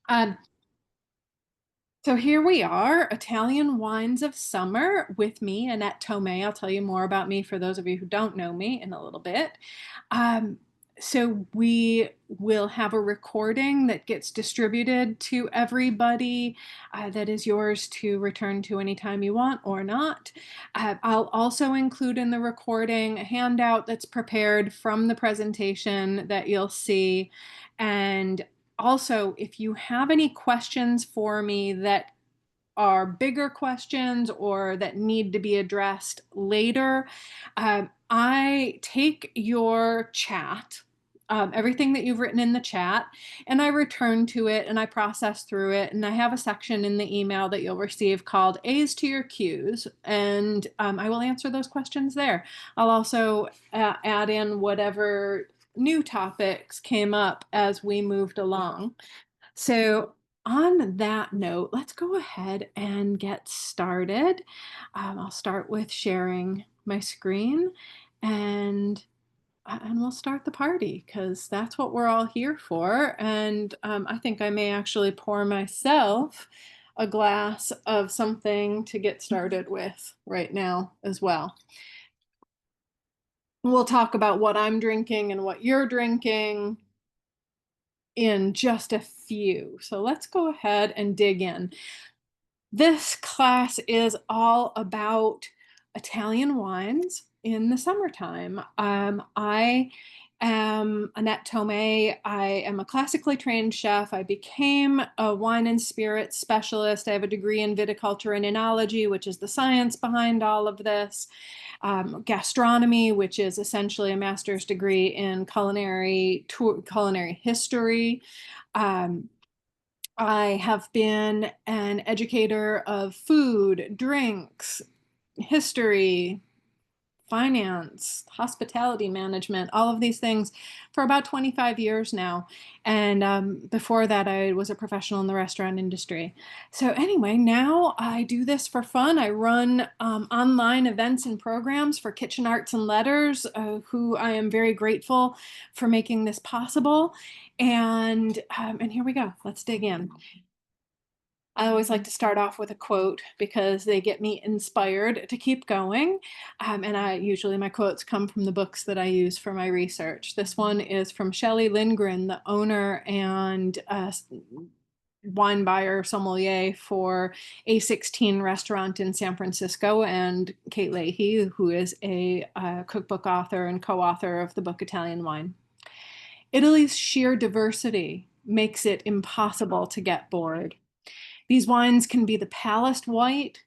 Um, so here we are, Italian Wines of Summer with me, Annette Tomei. I'll tell you more about me for those of you who don't know me in a little bit. Um, so we will have a recording that gets distributed to everybody that is yours to return to anytime you want or not. I'll also include in the recording a handout that's prepared from the presentation that you'll see. And also, if you have any questions for me that are bigger questions or that need to be addressed later, I take your chat, everything that you've written in the chat, and I return to it and I process through it. And I have a section in the email that you'll receive called A's to your Q's, and I will answer those questions there. I'll also add in whatever new topics came up as we moved along. So on that note, let's go ahead and get started. I'll start with sharing my screen and we'll start the party because that's what we're all here for. And I think I may actually pour myself a glass of something to get started with right now as well. We'll talk about what I'm drinking and what you're drinking in just a few. So let's go ahead and dig in. This class is all about Italian wines in the summertime. I am Annette Tomei. I am a classically trained chef. I became a wine and spirits specialist. I have a degree in viticulture and enology, which is the science behind all of this. Gastronomy, which is essentially a master's degree in culinary history. Um, I have been an educator of food, drinks, history, finance, hospitality management, all of these things for about 25 years now. And before that, I was a professional in the restaurant industry. So anyway, now I do this for fun. I run online events and programs for Kitchen Arts and Letters, who I am very grateful for making this possible. And here we go. Let's dig in. I always like to start off with a quote because they get me inspired to keep going. And usually my quotes come from the books that I use for my research. This one is from Shelley Lindgren, the owner and wine buyer sommelier for A16 restaurant in San Francisco, and Kate Leahy, who is a cookbook author and co-author of the book Italian Wine. Italy's sheer diversity makes it impossible to get bored. These wines can be the palest white,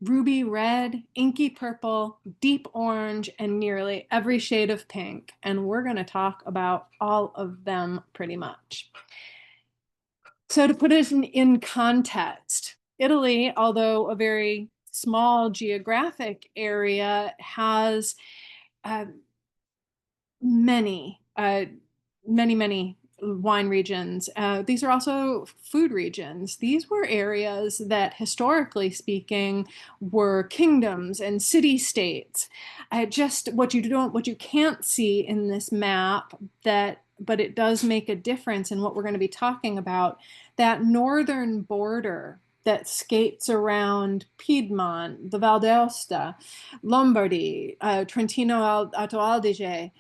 ruby red, inky purple, deep orange, and nearly every shade of pink. And we're going to talk about all of them pretty much. So to put it in context, Italy, although a very small geographic area, has uh, many, many wine regions. These are also food regions. These were areas that, historically speaking, were kingdoms and city-states. Just what you can't see in this map, but it does make a difference in what we're going to be talking about. That northern border that skates around Piedmont, the Val d'Aosta, Lombardy, Trentino Alto Adige.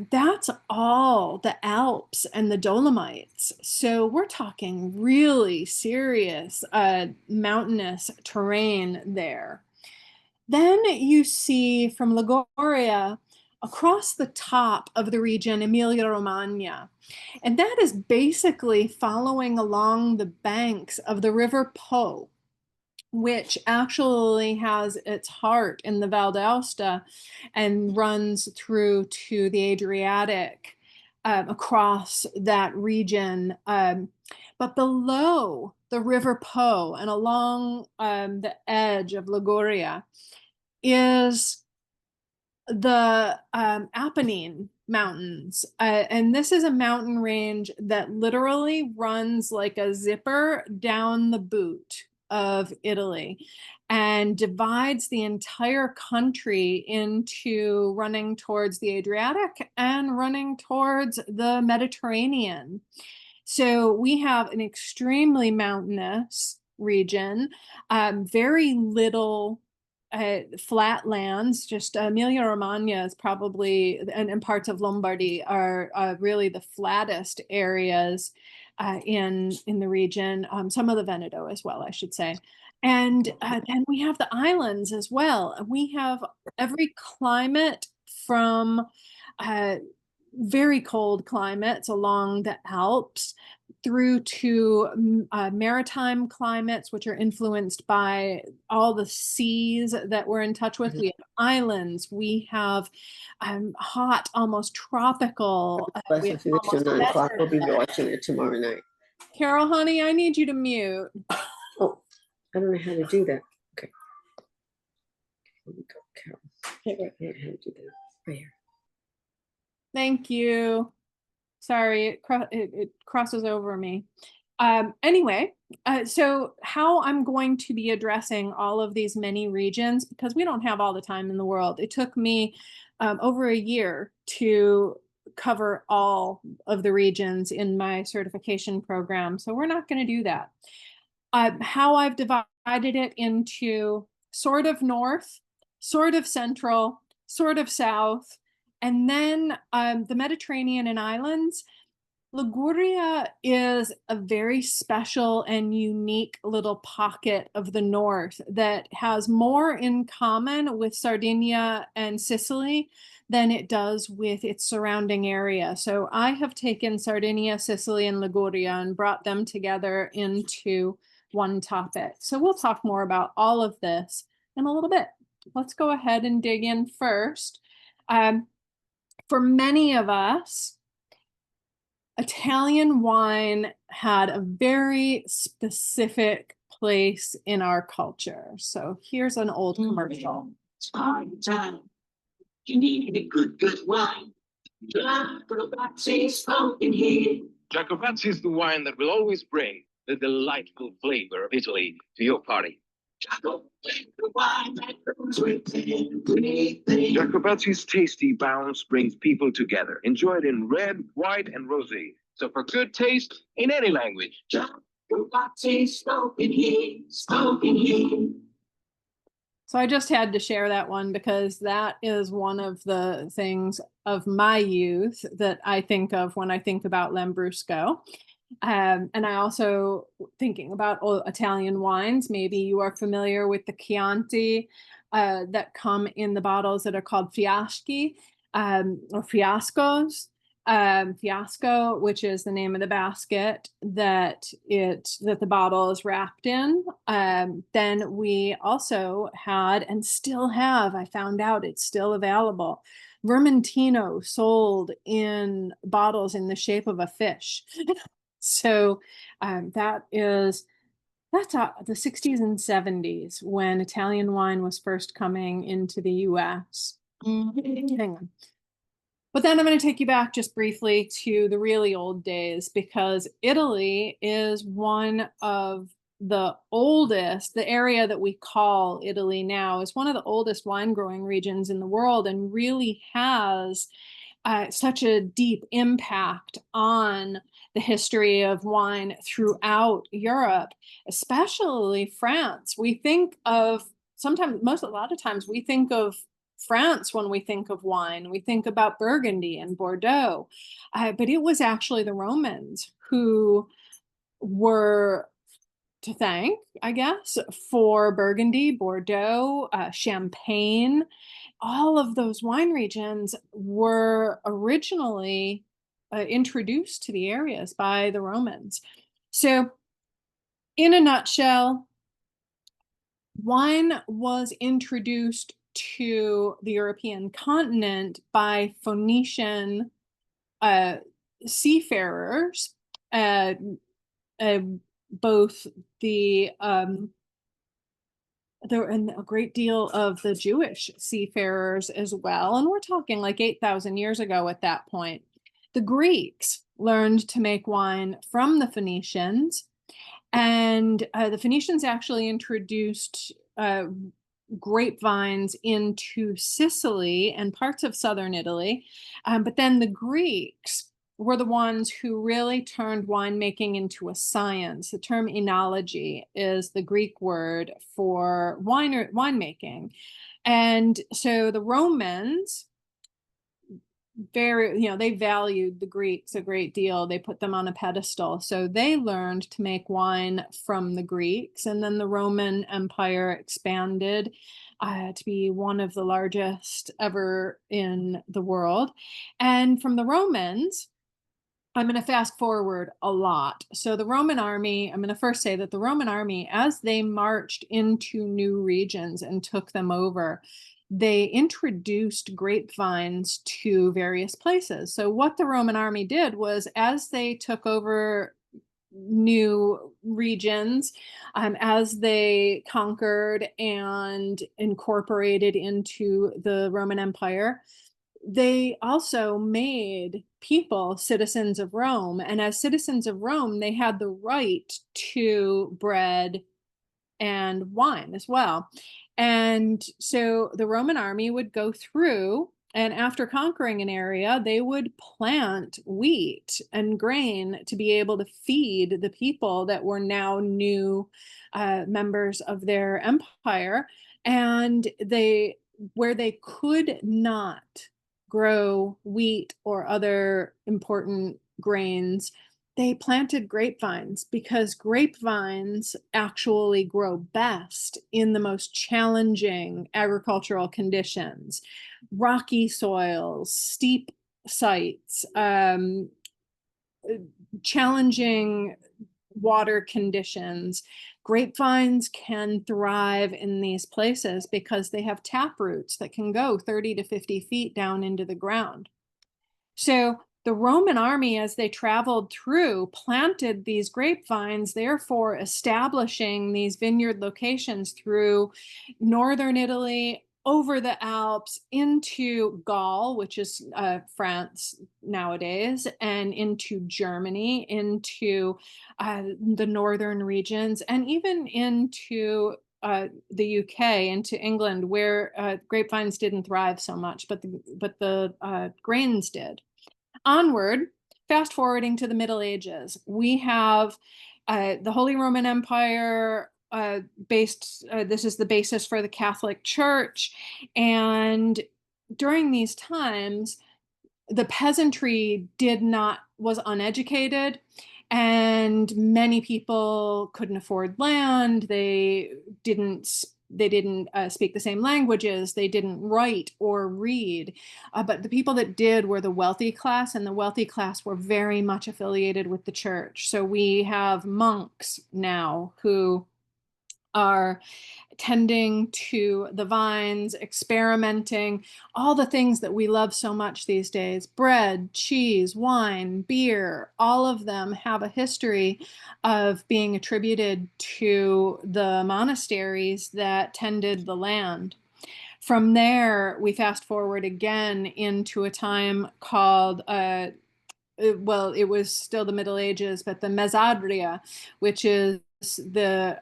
That's all the Alps and the Dolomites. So we're talking really serious mountainous terrain there. Then you see from Liguria across the top of the region, Emilia-Romagna. And that is basically following along the banks of the River Po, which actually has its heart in the Val d'Aosta and runs through to the Adriatic across that region. But below the River Po and along the edge of Liguria is the Apennine Mountains. And this is a mountain range that literally runs like a zipper down the boot of Italy and divides the entire country into running towards the Adriatic and running towards the Mediterranean. So we have an extremely mountainous region, very little flat lands. Just Emilia-Romagna is probably, and parts of Lombardy are really the flattest areas in the region. Some of the Veneto as well, I should say. And then we have the islands as well. We have every climate from uh, very cold climates along the Alps through to maritime climates, which are influenced by all the seas that we're in touch with. We have islands, we have hot, almost tropical. We have Lesson finished at almost 9 o'clock. desert. We'll be watching it tomorrow night. Carol, honey, I need you to mute. Oh, I don't know how to do that. Okay. Here we go, Carol. Okay, right. I don't know how to do that. Right here. Thank you. Sorry, it crosses over me. Anyway, so how I'm going to be addressing all of these many regions, because we don't have all the time in the world. It took me over a year to cover all of the regions in my certification program. So we're not going to do that. How I've divided it into sort of north, sort of central, sort of south, and then the Mediterranean and islands. Liguria is a very special and unique little pocket of the north that has more in common with Sardinia and Sicily than it does with its surrounding area. So I have taken Sardinia, Sicily, and Liguria and brought them together into one topic. So we'll talk more about all of this in a little bit. Let's go ahead and dig in first. For many of us, Italian wine had a very specific place in our culture. So here's an old commercial. It's party time. You need a good wine. Jacobazzi's smoking here. Jacobazzi is the wine that will always bring the delightful flavor of Italy to your party. The wine that goes with everything. Jacobazzi's tasty balance brings people together. Enjoy it in red, white, and rosé. So for good taste in any language. Jacobazzi's smoking here, smoking here. So I just had to share that one because that is one of the things of my youth that I think of when I think about Lambrusco. And I also thinking about Italian wines. Maybe you are familiar with the Chianti that come in the bottles that are called fiaschi or fiascos. Fiasco, which is the name of the basket that the bottle is wrapped in. Then we also had and still have, I found out it's still available, Vermentino sold in bottles in the shape of a fish. So that's the 60s and 70s when Italian wine was first coming into the US. Hang on. But then I'm going to take you back just briefly to the really old days, because Italy is one of the oldest, the area that we call Italy now is one of the oldest wine growing regions in the world, and really has such a deep impact on the history of wine throughout Europe, especially France. We think of a lot of times we think of France when we think of wine. We think about Burgundy and Bordeaux, but it was actually the Romans who were to thank, I guess, for Burgundy, Bordeaux, Champagne. All of those wine regions were originally introduced to the areas by the Romans. So, in a nutshell, wine was introduced to the European continent by Phoenician seafarers, both and a great deal of the Jewish seafarers as well. And we're talking like 8,000 years ago at that point. The Greeks learned to make wine from the Phoenicians, and the Phoenicians actually introduced grapevines into Sicily and parts of southern Italy. But then the Greeks were the ones who really turned winemaking into a science. The term enology is the Greek word for winemaking. And so the Romans, they valued the Greeks a great deal. They put them on a pedestal. So they learned to make wine from the Greeks. And then the Roman Empire expanded to be one of the largest ever in the world. And from the Romans, I'm going to fast forward a lot. So the Roman army, I'm going to first say that the Roman army, as they marched into new regions and took them over, they introduced grapevines to various places. So what the Roman army did was, as they took over new regions, as they conquered and incorporated into the Roman Empire, they also made people citizens of Rome. And as citizens of Rome, they had the right to bread and wine as well. And so the Roman army would go through, and after conquering an area, they would plant wheat and grain to be able to feed the people that were now new members of their empire. And where they could not grow wheat or other important grains, they planted grapevines, because grapevines actually grow best in the most challenging agricultural conditions: rocky soils, steep sites, challenging water conditions. Grapevines can thrive in these places because they have tap roots that can go 30 to 50 feet down into the ground. So the Roman army, as they traveled through, planted these grapevines, therefore establishing these vineyard locations through northern Italy, over the Alps, into Gaul, which is France nowadays, and into Germany, into the northern regions, and even into the UK, into England, where grapevines didn't thrive so much, but the grains did. Onward, fast forwarding to the Middle Ages, we have the Holy Roman Empire this is the basis for the Catholic Church. And during these times, the peasantry was uneducated, and many people couldn't afford land. They didn't speak the same languages. They didn't write or read. But the people that did were the wealthy class, and the wealthy class were very much affiliated with the church. So we have monks now who are tending to the vines, experimenting, all the things that we love so much these days: bread, cheese, wine, beer. All of them have a history of being attributed to the monasteries that tended the land. From there, we fast forward again into a time called well, it was still the Middle Ages, but the Mezzadria, which is the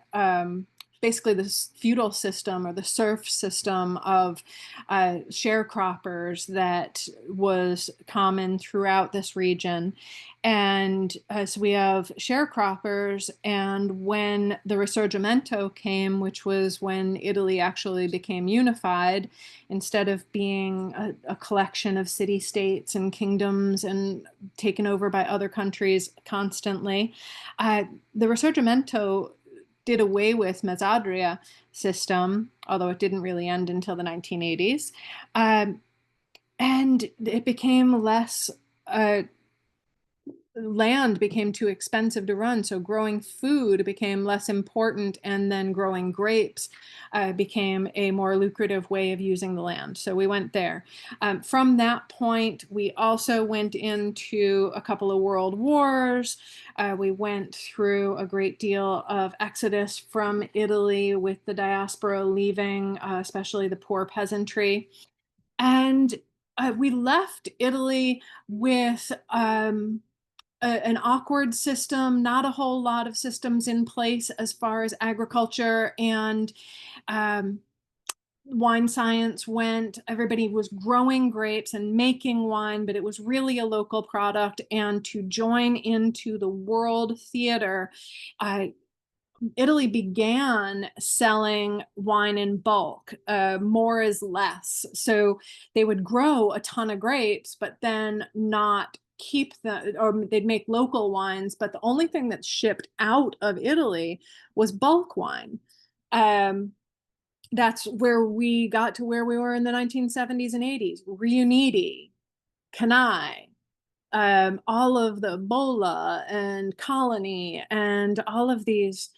basically this feudal system, or the serf system of sharecroppers that was common throughout this region. And so we have sharecroppers, and when the Risorgimento came, which was when Italy actually became unified, instead of being a collection of city-states and kingdoms and taken over by other countries constantly, the Risorgimento did away with Mezzadria system, although it didn't really end until the 1980s. And it became less, land became too expensive to run. So growing food became less important, and then growing grapes became a more lucrative way of using the land. So we went there. From that point, we also went into a couple of world wars. We went through a great deal of exodus from Italy, with the diaspora leaving, especially the poor peasantry. And we left Italy with an awkward system, not a whole lot of systems in place as far as agriculture and wine science went. Everybody was growing grapes and making wine, but it was really a local product. And to join into the world theater, Italy began selling wine in bulk. More is less. So they would grow a ton of grapes, but then not keep them, or they'd make local wines. But the only thing that's shipped out of Italy was bulk wine. That's where we got to where we were in the 1970s and 80s. Riuniti, Canai, all of the Bola and Colony and all of these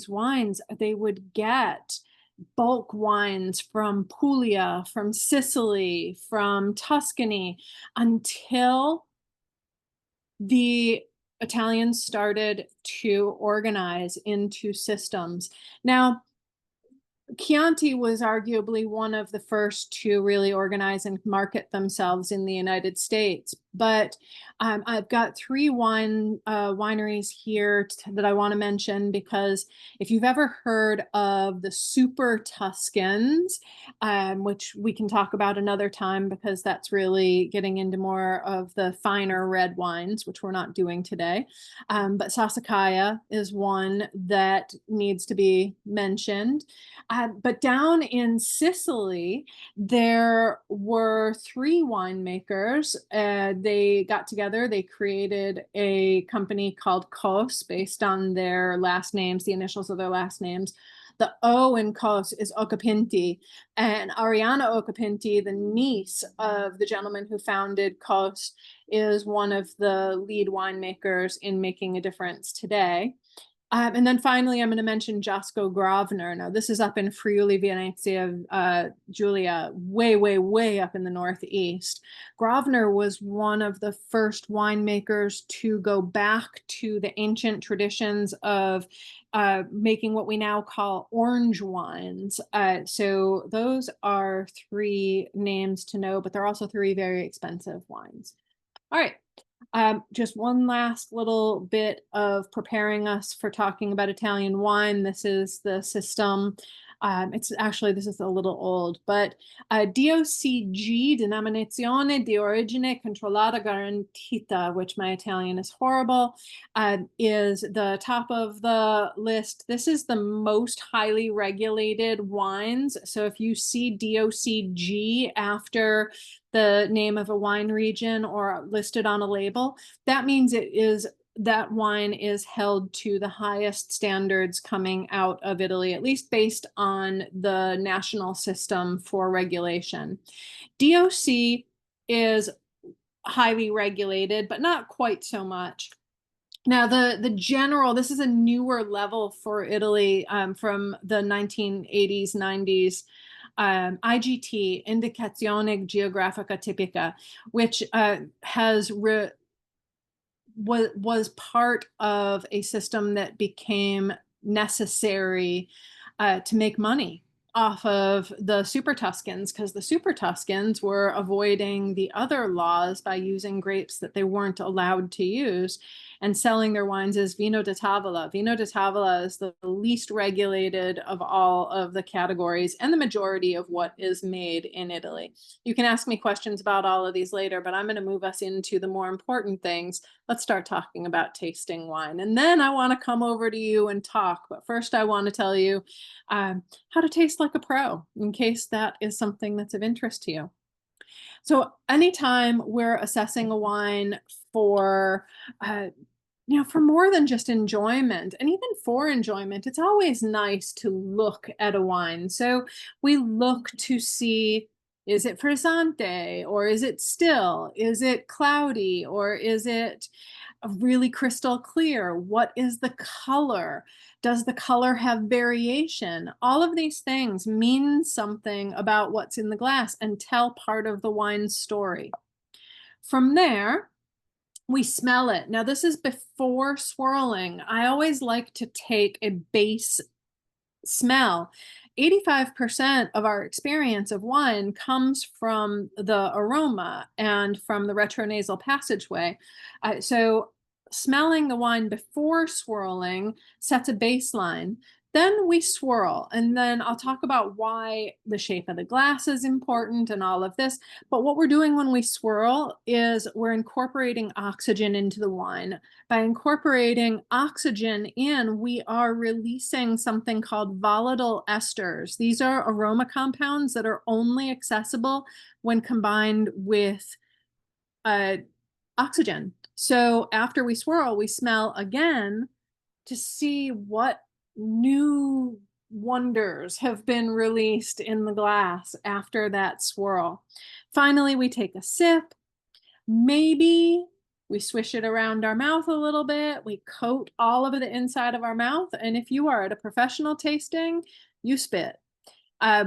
wines, they would get bulk wines from Puglia, from Sicily, from Tuscany, until the Italians started to organize into systems. Now, Chianti was arguably one of the first to really organize and market themselves in the United States. But I've got three wineries here that I want to mention, because if you've ever heard of the Super Tuscans, which we can talk about another time, because that's really getting into more of the finer red wines, which we're not doing today. But Sassicaia is one that needs to be mentioned. But down in Sicily, there were three winemakers. They got together, they created a company called Kos based on their last names, the initials of their last names. The O in Kos is Occhipinti, and Ariana Occhipinti, the niece of the gentleman who founded Kos, is one of the lead winemakers in making a difference today. And then finally, I'm going to mention Jasko Gravner. Now, this is up in Friuli, Venezia Giulia, way, way, way up in the Northeast. Gravner was one of the first winemakers to go back to the ancient traditions of making what we now call orange wines. So those are three names to know, but they're also three very expensive wines. All right. Just one last little bit of preparing us for talking about Italian wine. This is the system. This is a little old, but DOCG, Denominazione di Origine Controllata Garantita, which my Italian is horrible, is the top of the list. This is the most highly regulated wines. So if you see DOCG after the name of a wine region or listed on a label, that means that wine is held to the highest standards coming out of Italy, at least based on the national system for regulation. DOC is highly regulated, but not quite so much. Now, the general, this is a newer level for Italy from the 1980s, 90s. IGT, Indicazione Geografica Tipica, which was part of a system that became necessary to make money off of the Super Tuscans, because the Super Tuscans were avoiding the other laws by using grapes that they weren't allowed to use and selling their wines as vino da tavola. Vino da tavola is the least regulated of all of the categories and the majority of what is made in Italy. You can ask me questions about all of these later, but I'm going to move us into the more important things. Let's start talking about tasting wine. And then I want to come over to you and talk. But first, I want to tell you how to taste like a pro, in case that is something that's of interest to you. So anytime we're assessing a wine for for more than just enjoyment, and even for enjoyment, it's always nice to look at a wine. So we look to see, is it frizzante, or is it still? Is it cloudy, or is it really crystal clear? What is the color? Does the color have variation? All of these things mean something about what's in the glass and tell part of the wine's story. From there, we smell it. Now, this is before swirling. I always like to take a base smell. 85% of our experience of wine comes from the aroma and from the retronasal passageway. So smelling the wine before swirling sets a baseline. Then we swirl, and then I'll talk about why the shape of the glass is important and all of this. But what we're doing when we swirl is we're incorporating oxygen into the wine. By incorporating oxygen in, we are releasing something called volatile esters. These are aroma compounds that are only accessible when combined with oxygen. So after we swirl, we smell again to see what new wonders have been released in the glass after that swirl. Finally, we take a sip. Maybe we swish it around our mouth a little bit. We coat all of the inside of our mouth. And if you are at a professional tasting, you spit.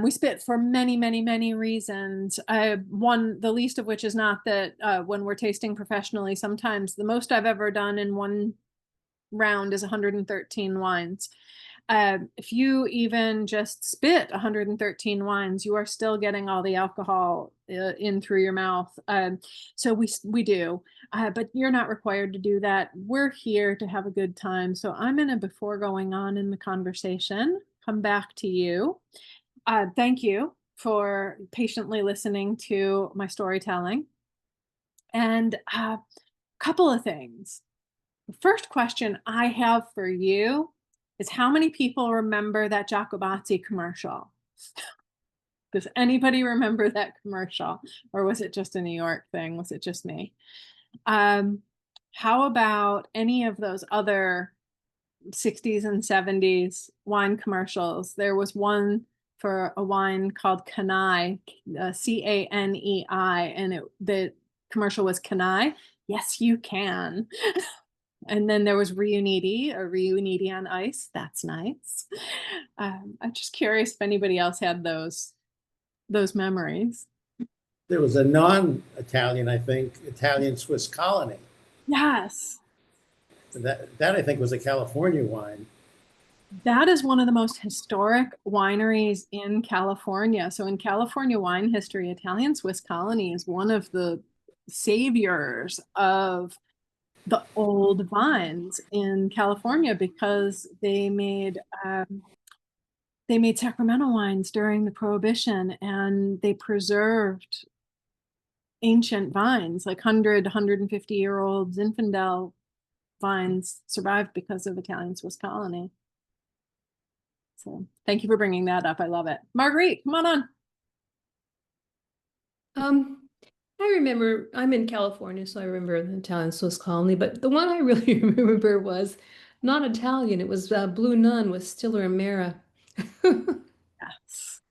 We spit for many, many, many reasons. The least of which is not that when we're tasting professionally, sometimes the most I've ever done in one round is 113 wines. If you even just spit 113 wines, you are still getting all the alcohol in through your mouth. So we do, but you're not required to do that. We're here to have a good time. So I'm going to, before going on in the conversation, come back to you. Thank you for patiently listening to my storytelling. And a couple of things. The first question I have for you is, how many people remember that Jacobazzi commercial? Does anybody remember that commercial? Or was it just a New York thing? Was it just me? How about any of those other 60s and 70s wine commercials? There was one for a wine called Canai, Canei, and the commercial was Canai. Yes, you can. And then there was Riuniti, or Riuniti on ice. That's nice. I'm just curious if anybody else had those memories. There was a non-Italian, I think, Italian-Swiss colony. Yes. That I think was a California wine. That is one of the most historic wineries in California. So in California wine history, Italian Swiss Colony is one of the saviors of the old vines in California, because they made Sacramento wines during the Prohibition, and they preserved ancient vines, like 150-year-old Zinfandel vines survived because of Italian Swiss Colony. So thank you for bringing that up. I love it. Marguerite, come on. I remember, I'm in California, so I remember the Italian Swiss colony, but the one I really remember was not Italian. It was Blue Nun with Stiller and Mara. Yes.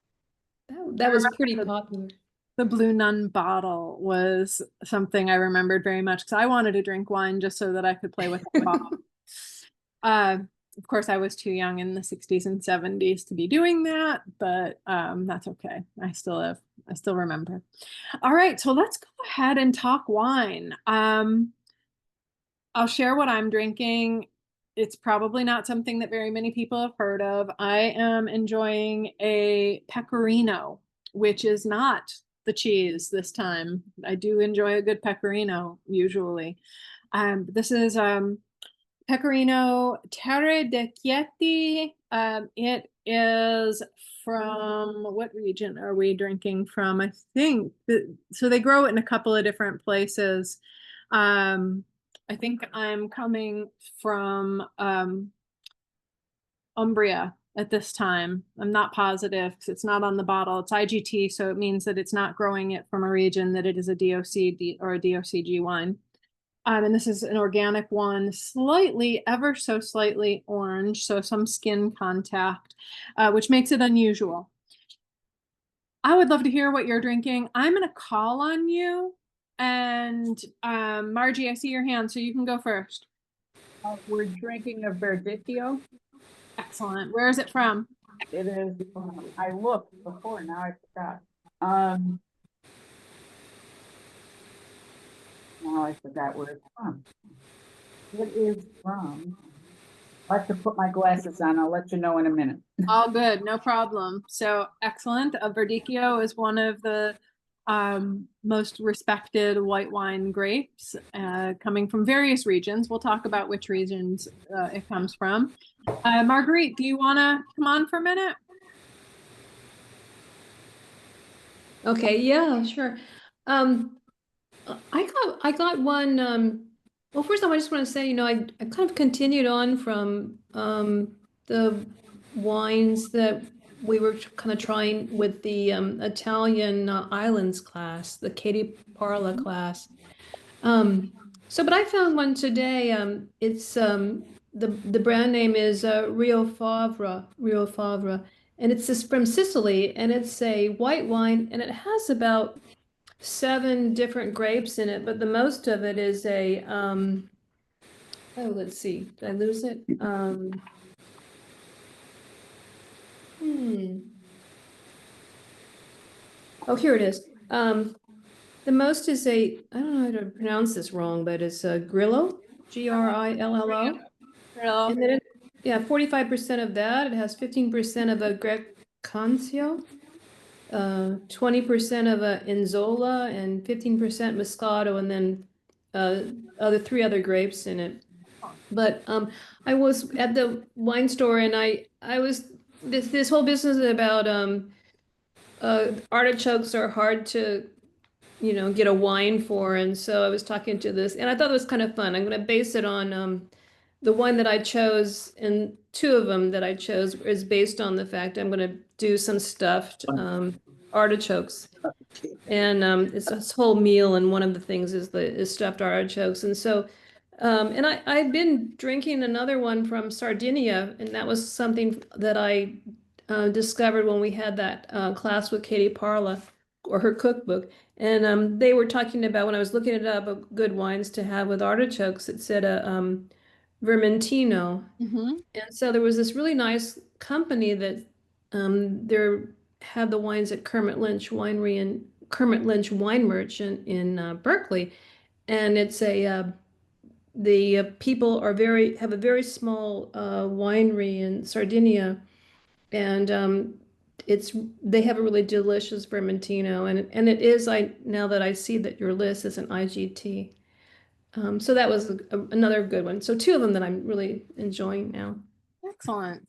That was pretty popular. The Blue Nun bottle was something I remembered very much, because I wanted to drink wine just so that I could play with the bottle. Of course, I was too young in the 60s and 70s to be doing that, but that's okay. I still remember. All right, so let's go ahead and talk wine. I'll share what I'm drinking. It's probably not something that very many people have heard of. I am enjoying a Pecorino, which is not the cheese this time. I do enjoy a good Pecorino usually. This is Pecorino Terre de Chieti. It is from, what region are we drinking from? I think so they grow it in a couple of different places. I think I'm coming from Umbria at this time. I'm not positive because it's not on the bottle. It's IGT, so it means that it's not growing it from a region, that it is a DOC or a DOCG wine. And this is an organic one, slightly, ever so slightly orange, so some skin contact, which makes it unusual. I would love to hear what you're drinking. I'm going to call on you. And Margie, I see your hand, so you can go first. We're drinking a Verdicchio. Excellent. Where is it from? It is, I looked before, now I forgot. Now I forgot where it's from. It is from, I have to put my glasses on. I'll let you know in a minute. All good, no problem. So excellent. A Verdicchio is one of the most respected white wine grapes, coming from various regions. We'll talk about which regions it comes from. Marguerite, do you want to come on for a minute? Okay, yeah, sure. I got one. Well, first of all, I just want to say, I kind of continued on from the wines that we were kind of trying with the Italian islands class, the Katie Parla class. But I found one today. It's the brand name is Rio Favre, and it's this from Sicily, and it's a white wine, and it has about 7 different grapes in it, but the most of it is a oh, let's see, did I lose it? Oh, here it is. The most is I don't know how to pronounce this wrong, but it's a Grillo, Grillo. And then yeah, 45% of that. It has 15% of a Greccancio, 20% of a Inzola, and 15% Moscato, and then 3 other grapes in it. But I was at the wine store, and I was this whole business about artichokes are hard to get a wine for, and so I was talking to this, and I thought it was kind of fun. I'm going to base it on the one that I chose, and 2 of them that I chose is based on the fact I'm going to do some stuffed artichokes. And it's this whole meal, and one of the things is stuffed artichokes. And so, and I've been drinking another one from Sardinia, and that was something that I discovered when we had that class with Katie Parla, or her cookbook. And they were talking about, when I was looking it up, good wines to have with artichokes, it said a Vermentino. And so there was this really nice company that they had the wines at Kermit Lynch Winery and Kermit Lynch Wine Merchant in Berkeley, and it's the people have a very small winery in Sardinia, and they have a really delicious Vermentino, and it is, now that I see that your list is an IGT. So that was another good one. So 2 of them that I'm really enjoying now. Excellent.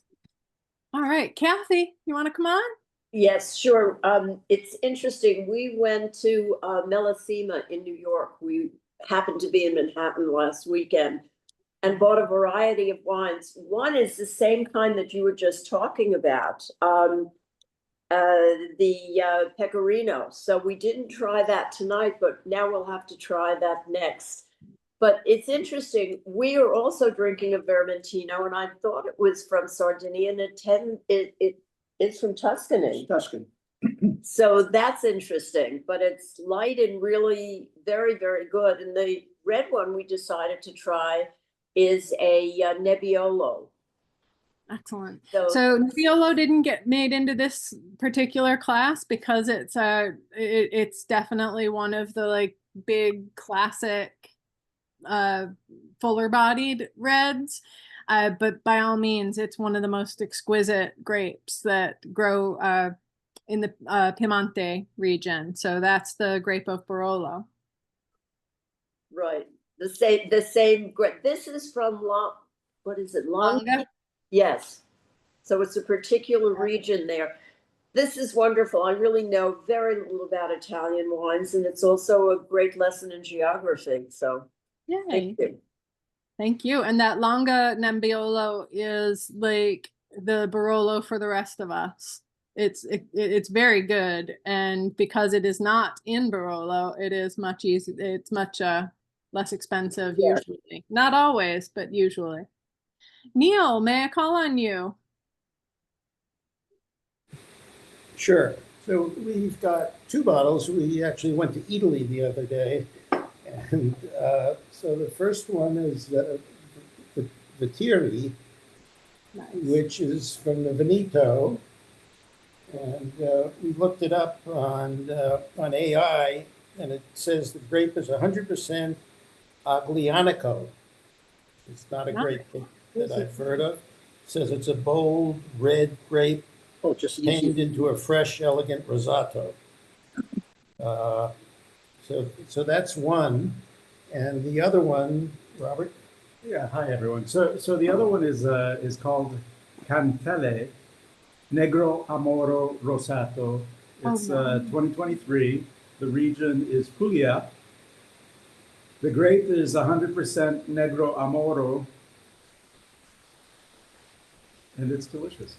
All right, Kathy, you want to come on? Yes, sure. It's interesting. We went to Melissima in New York. We happened to be in Manhattan last weekend and bought a variety of wines. One is the same kind that you were just talking about, the Pecorino. So we didn't try that tonight, but now we'll have to try that next. But it's interesting. We are also drinking a Vermentino, and I thought it was from Sardinia, and it's from Tuscany. Tuscany. So that's interesting, but it's light and really very, very good. And the red one we decided to try is a Nebbiolo. Excellent. So Nebbiolo didn't get made into this particular class because it's definitely one of the big classic fuller bodied reds. But by all means, it's one of the most exquisite grapes that grow in the Piemonte region. So that's the grape of Barolo. Right. The same grape. This is from what is it? Longa? Yes. So it's a particular region there. This is wonderful. I really know very little about Italian wines, and it's also a great lesson in geography. So yay. Thank you. Thank you. And that Longa Nebbiolo is like the Barolo for the rest of us. It's very good, and because it is not in Barolo, it is much easier. It's much less expensive usually. Not always, but usually. Neil, may I call on you? Sure. So we've got 2 bottles. We actually went to Italy the other day. And so the first one is the Vitiri, nice, which is from the Veneto. And we looked it up on AI, and it says the grape is 100% Aglianico. It's not a grape that I've heard of. It says it's a bold red grape, just tamed into a fresh, elegant rosato. So that's one. And the other one, Robert? Yeah, hi everyone. So the other one is called Cantele Negro Amoro Rosato. Oh, It's no. 2023. The region is Puglia. The grape is 100% Negro Amoro, and it's delicious.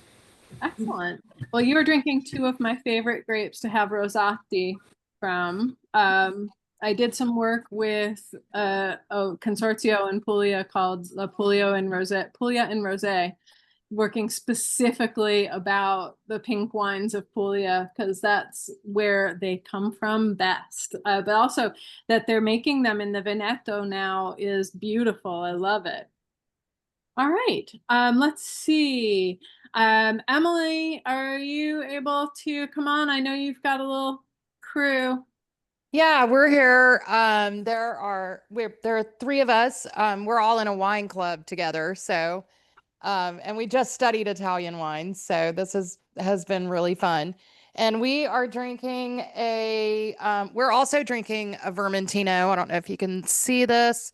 Excellent. Well, you were drinking two of my favorite grapes to have rosati from. I did some work with a consortio in Puglia called La Puglia and Rosé, working specifically about the pink wines of Puglia because that's where they come from best. But also that they're making them in the Veneto now is beautiful. I love it. All right. Let's see. Emily, are you able to come on? I know you've got a little crew. Yeah, we're here. There are three of us. We're all in a wine club together. So, and we just studied Italian wines. So has been really fun. And we are drinking we're also drinking a Vermentino. I don't know if you can see this.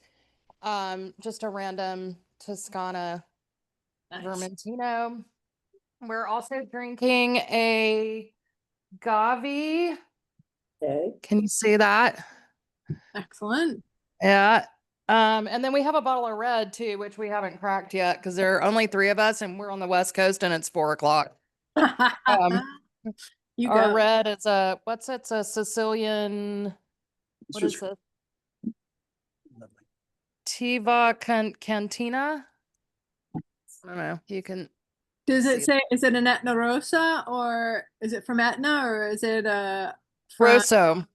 Just a random Toscana Nice. Vermentino. We're also drinking a Gavi. Okay. Can you see that? Excellent. Yeah. And then we have a bottle of red too, which we haven't cracked yet because there are only three of us and we're on the West Coast and it's 4 o'clock. You Our go. red is it's a Sicilian, what is it? Cantina? I don't know. You can Does it see say, is it an Etna Rosa or is it from Etna or is it from Rosso,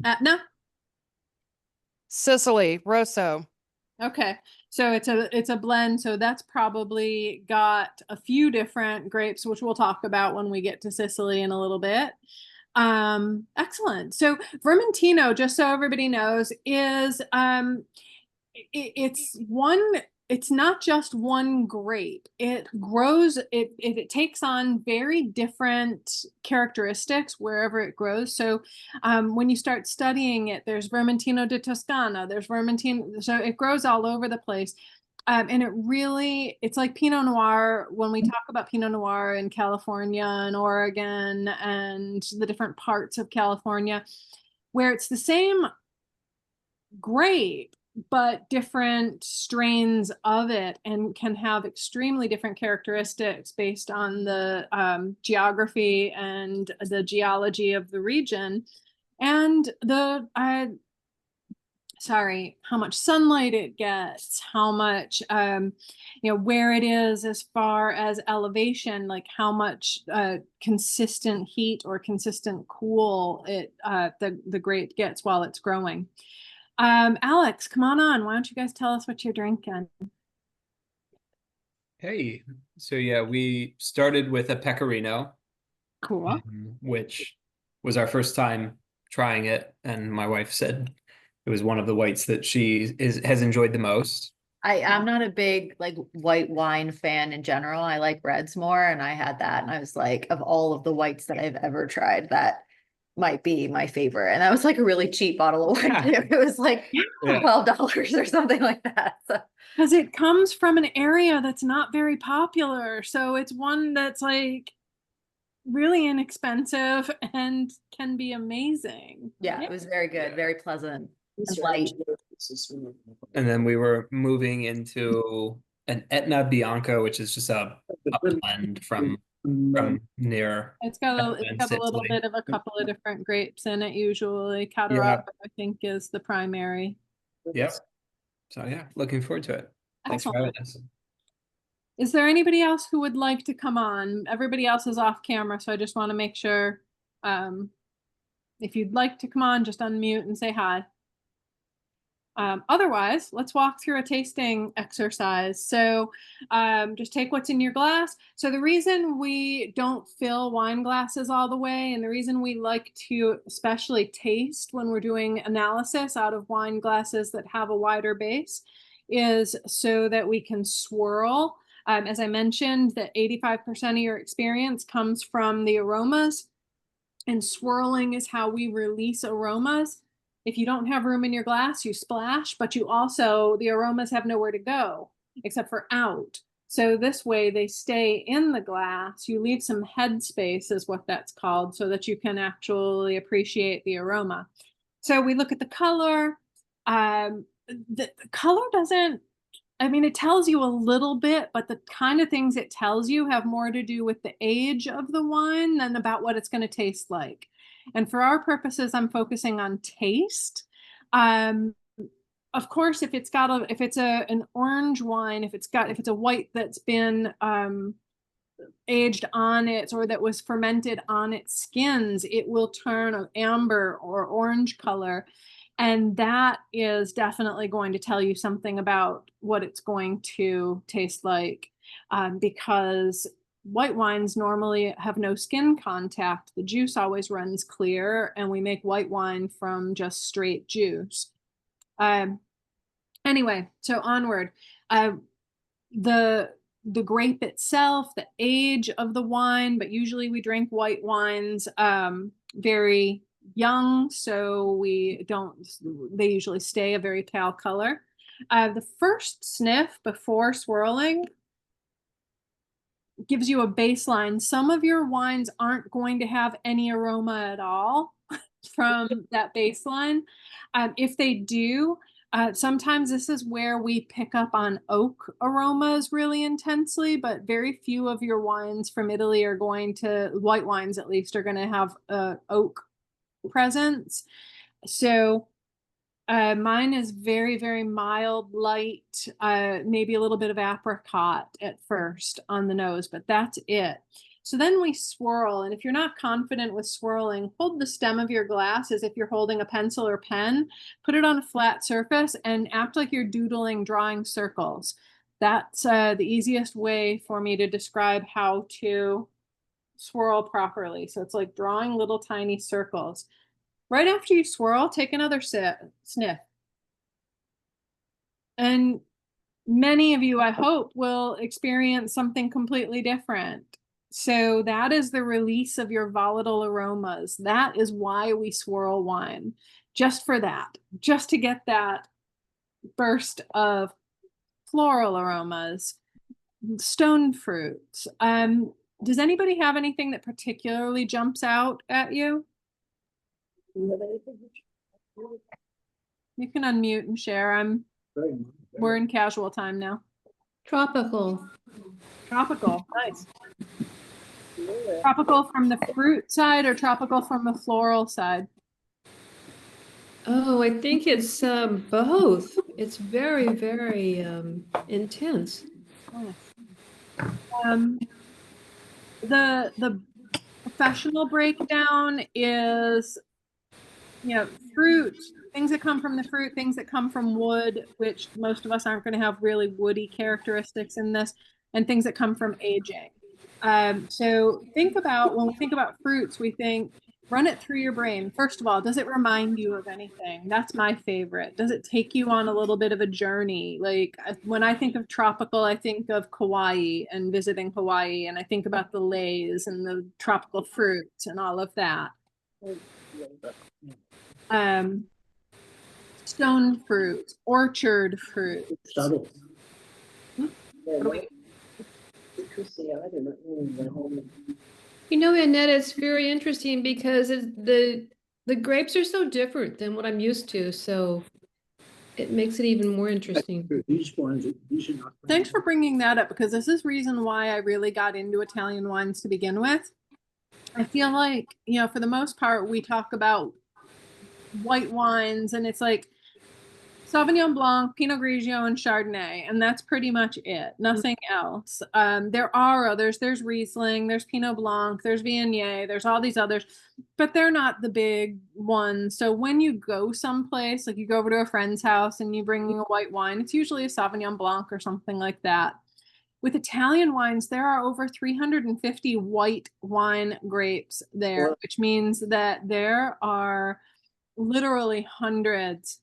Etna? Sicily, Rosso. Okay, so it's a blend. So that's probably got a few different grapes, which we'll talk about when we get to Sicily in a little bit. Excellent. So Vermentino, just so everybody knows, is it's one. It's not just one grape. It grows. It takes on very different characteristics wherever it grows. So when you start studying it, there's Vermentino di Toscana, there's Vermentino, so it grows all over the place. And it's like Pinot Noir when we talk about Pinot Noir in California and Oregon and the different parts of California, where it's the same grape, but different strains of it and can have extremely different characteristics based on the geography and the geology of the region and how much sunlight it gets, how much, where it is as far as elevation, like how much consistent heat or consistent cool the grape gets while it's growing. Alex, come on. Why don't you guys tell us what you're drinking? Hey, so yeah, we started with a Pecorino, Cool. which was our first time trying it, and my wife said it was one of the whites that has enjoyed the most. I'm not a big like white wine fan in general. I like reds more, and I had that, and I was like, of all of the whites that I've ever tried, that might be my favorite. And that was like a really cheap bottle of wine. It was like $12 or something like that. So. Because it comes from an area that's not very popular, so it's one that's like really inexpensive and can be amazing. Yeah, it was very good, very pleasant. And light. And then we were moving into an Etna Bianco, which is just a blend from near. It's got a little bit of a couple of different grapes in it usually. Catarocco, I think, is the primary. Yep. So yeah, looking forward to it. Thanks for having us. Is there anybody else who would like to come on? Everybody else is off camera, so I just want to make sure if you'd like to come on, just unmute and say hi. Otherwise, let's walk through a tasting exercise. So just take what's in your glass. So the reason we don't fill wine glasses all the way, and the reason we like to especially taste when we're doing analysis out of wine glasses that have a wider base, is so that we can swirl. As I mentioned, that 85% of your experience comes from the aromas. And swirling is how we release aromas. If you don't have room in your glass, you splash, but you also, the aromas have nowhere to go except for out. So this way they stay in the glass. You leave some head space is what that's called, so that you can actually appreciate the aroma. So we look at the color. The color doesn't, I mean, it tells you a little bit, but the kind of things it tells you have more to do with the age of the wine than about what it's going to taste like. And for our purposes, I'm focusing on taste. Of course, if it's an orange wine, if it's a white that's been aged on it or that was fermented on its skins, it will turn an amber or orange color. And that is definitely going to tell you something about what it's going to taste like, because white wines normally have no skin contact. The juice always runs clear, and we make white wine from just straight juice. Anyway, so onward. The grape itself, the age of the wine, but usually we drink white wines very young, so they usually stay a very pale color. The first sniff before swirling gives you a baseline. Some of your wines aren't going to have any aroma at all from that baseline. If they do, sometimes this is where we pick up on oak aromas really intensely, but very few of your wines from Italy white wines at least, are going to have oak presence. So mine is very, very mild, light, maybe a little bit of apricot at first on the nose, but that's it. So then we swirl, and if you're not confident with swirling, hold the stem of your glass as if you're holding a pencil or pen, put it on a flat surface, and act like you're doodling, drawing circles. That's the easiest way for me to describe how to swirl properly. So it's like drawing little tiny circles. Right after you swirl, take another sniff. And many of you, I hope, will experience something completely different. So that is the release of your volatile aromas. That is why we swirl wine, just for that, just to get that burst of floral aromas, stone fruits. Does anybody have anything that particularly jumps out at you? You can unmute and share. We're in casual time now. Tropical. Tropical, nice. Tropical from the fruit side or tropical from the floral side? Oh, I think it's both. It's very, very intense. The professional breakdown is, fruit, things that come from the fruit, things that come from wood, which most of us aren't going to have really woody characteristics in this, and things that come from aging. So when we think about fruits, we think, run it through your brain. First of all, does it remind you of anything? That's my favorite. Does it take you on a little bit of a journey? Like when I think of tropical, I think of Kauai and visiting Hawaii, and I think about the leis and the tropical fruits and all of that. Stone fruit, orchard fruit. Annette, it's very interesting because the grapes are so different than what I'm used to, so it makes it even more interesting. Thanks for bringing that up, because this is reason why I really got into Italian wines to begin with. I feel like, for the most part, we talk about white wines and it's like Sauvignon Blanc, Pinot Grigio, and Chardonnay, and that's pretty much it. Nothing else. There are others. There's Riesling, there's Pinot Blanc, there's Viognier, there's all these others, but they're not the big ones. So when you go someplace, like you go over to a friend's house and you bring a white wine, it's usually a Sauvignon Blanc or something like that. With Italian wines, there are over 350 white wine grapes there, which means that there are literally hundreds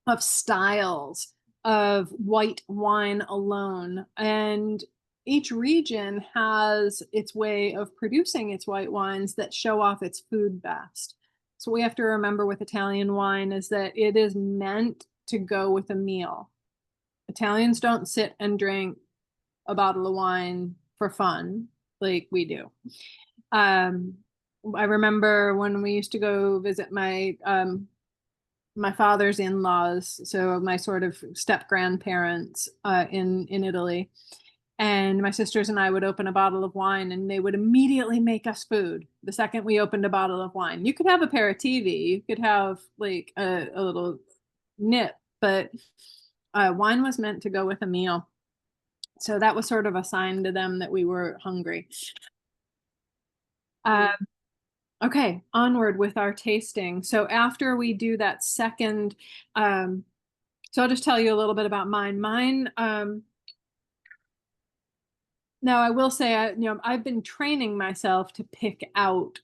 of styles of white wine alone. And each region has its way of producing its white wines that show off its food best. So we have to remember with Italian wine is that it is meant to go with a meal. Italians don't sit and drink a bottle of wine for fun like we do. I remember when we used to go visit my father's in-laws, so my sort of step grandparents in Italy. And my sisters and I would open a bottle of wine and they would immediately make us food the second we opened a bottle of wine. You could have aperitivi, you could have like a little nip, but wine was meant to go with a meal. So that was sort of a sign to them that we were hungry. Okay, onward with our tasting. So after we do that second, so I'll just tell you a little bit about mine. Now I will say, I've been training myself to pick out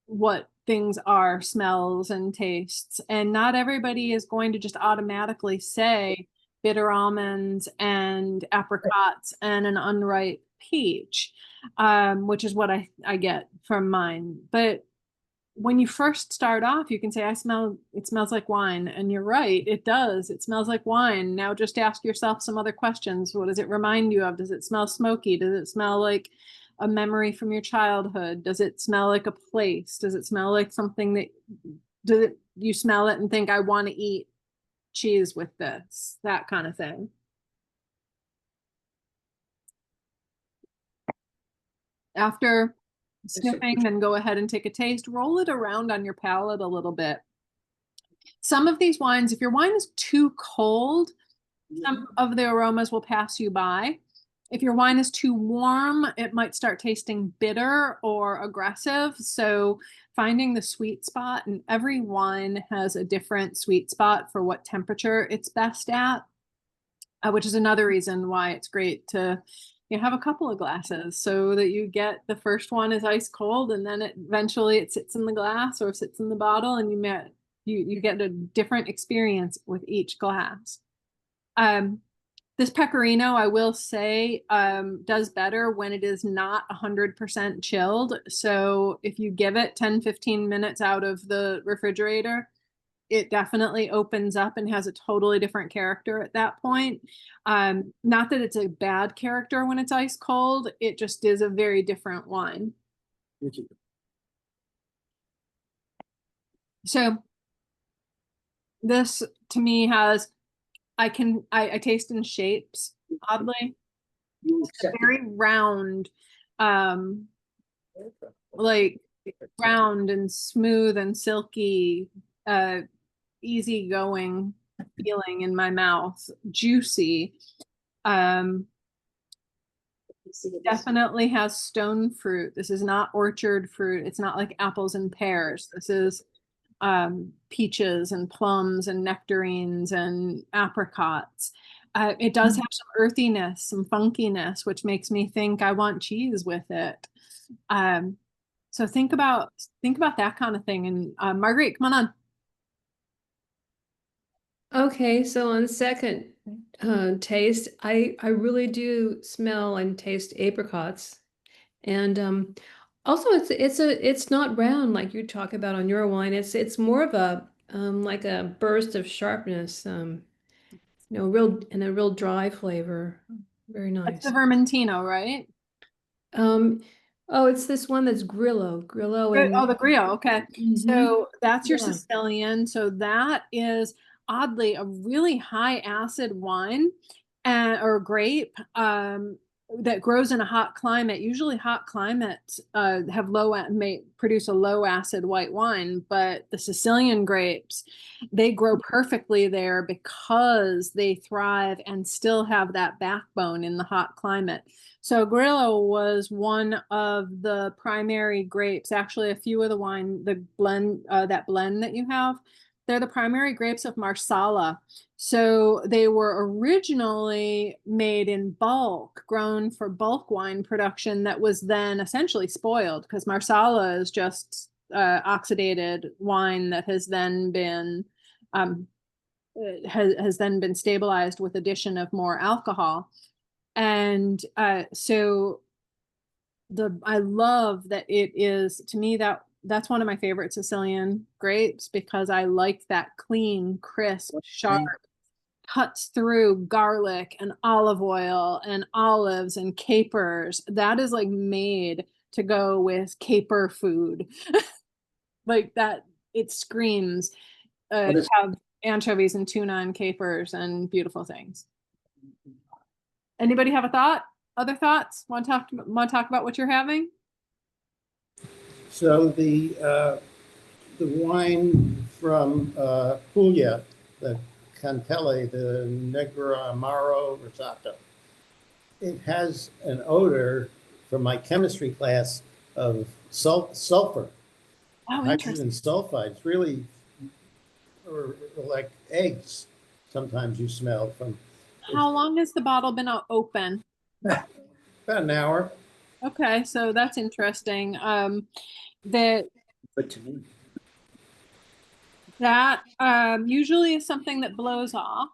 what things are, smells and tastes, and not everybody is going to just automatically say bitter almonds and apricots and an unripe peach, which is what I get from mine. But when you first start off, you can say, it smells like wine. And you're right, it does. It smells like wine. Now just ask yourself some other questions. What does it remind you of? Does it smell smoky? Does it smell like a memory from your childhood? Does it smell like a place? Does it smell like something that, you smell it and think, I want to eat cheese with this, that kind of thing. After sniffing, then go ahead and take a taste. Roll it around on your palate a little bit. Some of these wines, if your wine is too cold, some of the aromas will pass you by. If your wine is too warm, it might start tasting bitter or aggressive. So finding the sweet spot, and every wine has a different sweet spot for what temperature it's best at, which is another reason why it's great to have a couple of glasses so that you get the first one is ice cold and then eventually it sits in the glass or sits in the bottle and you get a different experience with each glass. This Pecorino, I will say, does better when it is not 100% chilled. So if you give it 10-15 minutes out of the refrigerator, it definitely opens up and has a totally different character at that point. Not that it's a bad character when it's ice cold, it just is a very different wine. So this to me has, I taste in shapes, oddly. It's very round, like round and smooth and silky, easygoing feeling in my mouth, juicy. Definitely has stone fruit. This is not orchard fruit. It's not like apples and pears. This is peaches and plums and nectarines and apricots. It does have some earthiness, some funkiness, which makes me think I want cheese with it. So think about that kind of thing. And Marguerite, come on. Okay, so on second taste, I really do smell and taste apricots, and also it's not round like you talk about on your wine. It's more of a like a burst of sharpness, a real dry flavor. Very nice. That's the Vermentino, right? Oh, it's this one that's Grillo, and oh, the Grillo. Okay, so that's your Yeah. Sicilian. So that is oddly a really high acid wine or grape that grows in a hot climate. Usually hot climates may produce a low acid white wine, but the Sicilian grapes, they grow perfectly there because they thrive and still have that backbone in the hot climate. So Grillo was one of the primary grapes. Actually, a few of the wine, the blend, that blend that you have, they're the primary grapes of Marsala. So they were originally made in bulk, grown for bulk wine production that was then essentially spoiled because Marsala is just oxidated wine that has then been stabilized with addition of more alcohol. And so I love that it is, to me, that's one of my favorite Sicilian grapes because I like that clean, crisp, sharp, cuts through garlic and olive oil and olives and capers. That is like made to go with caper food. Like that, it screams have anchovies and tuna and capers and beautiful things. Anybody have a thought? Other thoughts? Want to talk about what you're having? So the wine from Puglia, the Cantele, the Negro Amaro Rosato, it has an odor from my chemistry class of sulfur, Oh, hydrogen interesting. sulfide. It's really, or like eggs. Sometimes you smell from. How long has the bottle been open? About an hour. Okay, so that's interesting. That But to me, usually is something that blows off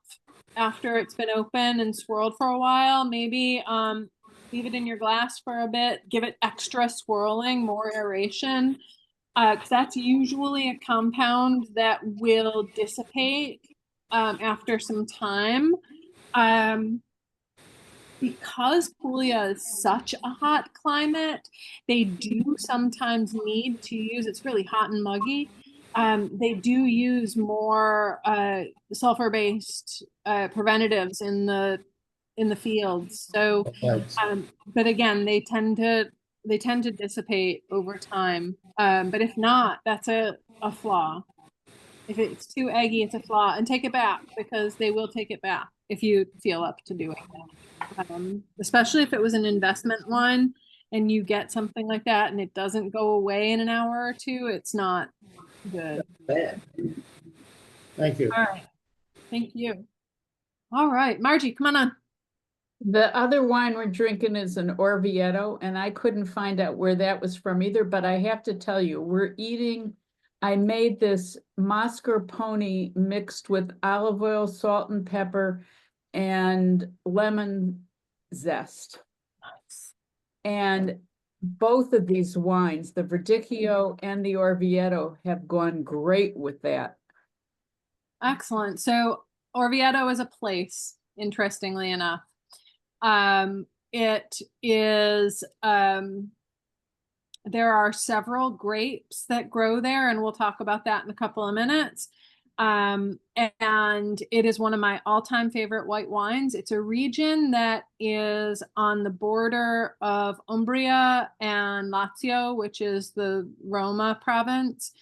after it's been open and swirled for a while. Maybe leave it in your glass for a bit, give it extra swirling, more aeration. Because that's usually a compound that will dissipate after some time. Because Puglia is such a hot climate, they do sometimes need to use, it's really hot and muggy. They do use more sulfur-based preventatives in the fields. So, but again, they tend to dissipate over time. But if not, that's a flaw. If it's too eggy, it's a flaw. And take it back because they will take it back if you feel up to doing that. Especially if it was an investment one and you get something like that and it doesn't go away in an hour or two, it's not good. Bad. Thank you. All right. Thank you. All right. Margie, come on. The other wine we're drinking is an Orvieto, and I couldn't find out where that was from either, but I have to tell you, I made this mascarpone mixed with olive oil, salt and pepper, and lemon zest. Nice. And both of these wines, the Verdicchio and the Orvieto, have gone great with that. Excellent. So Orvieto is a place, interestingly enough. It is, there are several grapes that grow there, and we'll talk about that in a couple of minutes. And it is one of my all-time favorite white wines. It's a region that is on the border of Umbria and Lazio, which is the Roma province,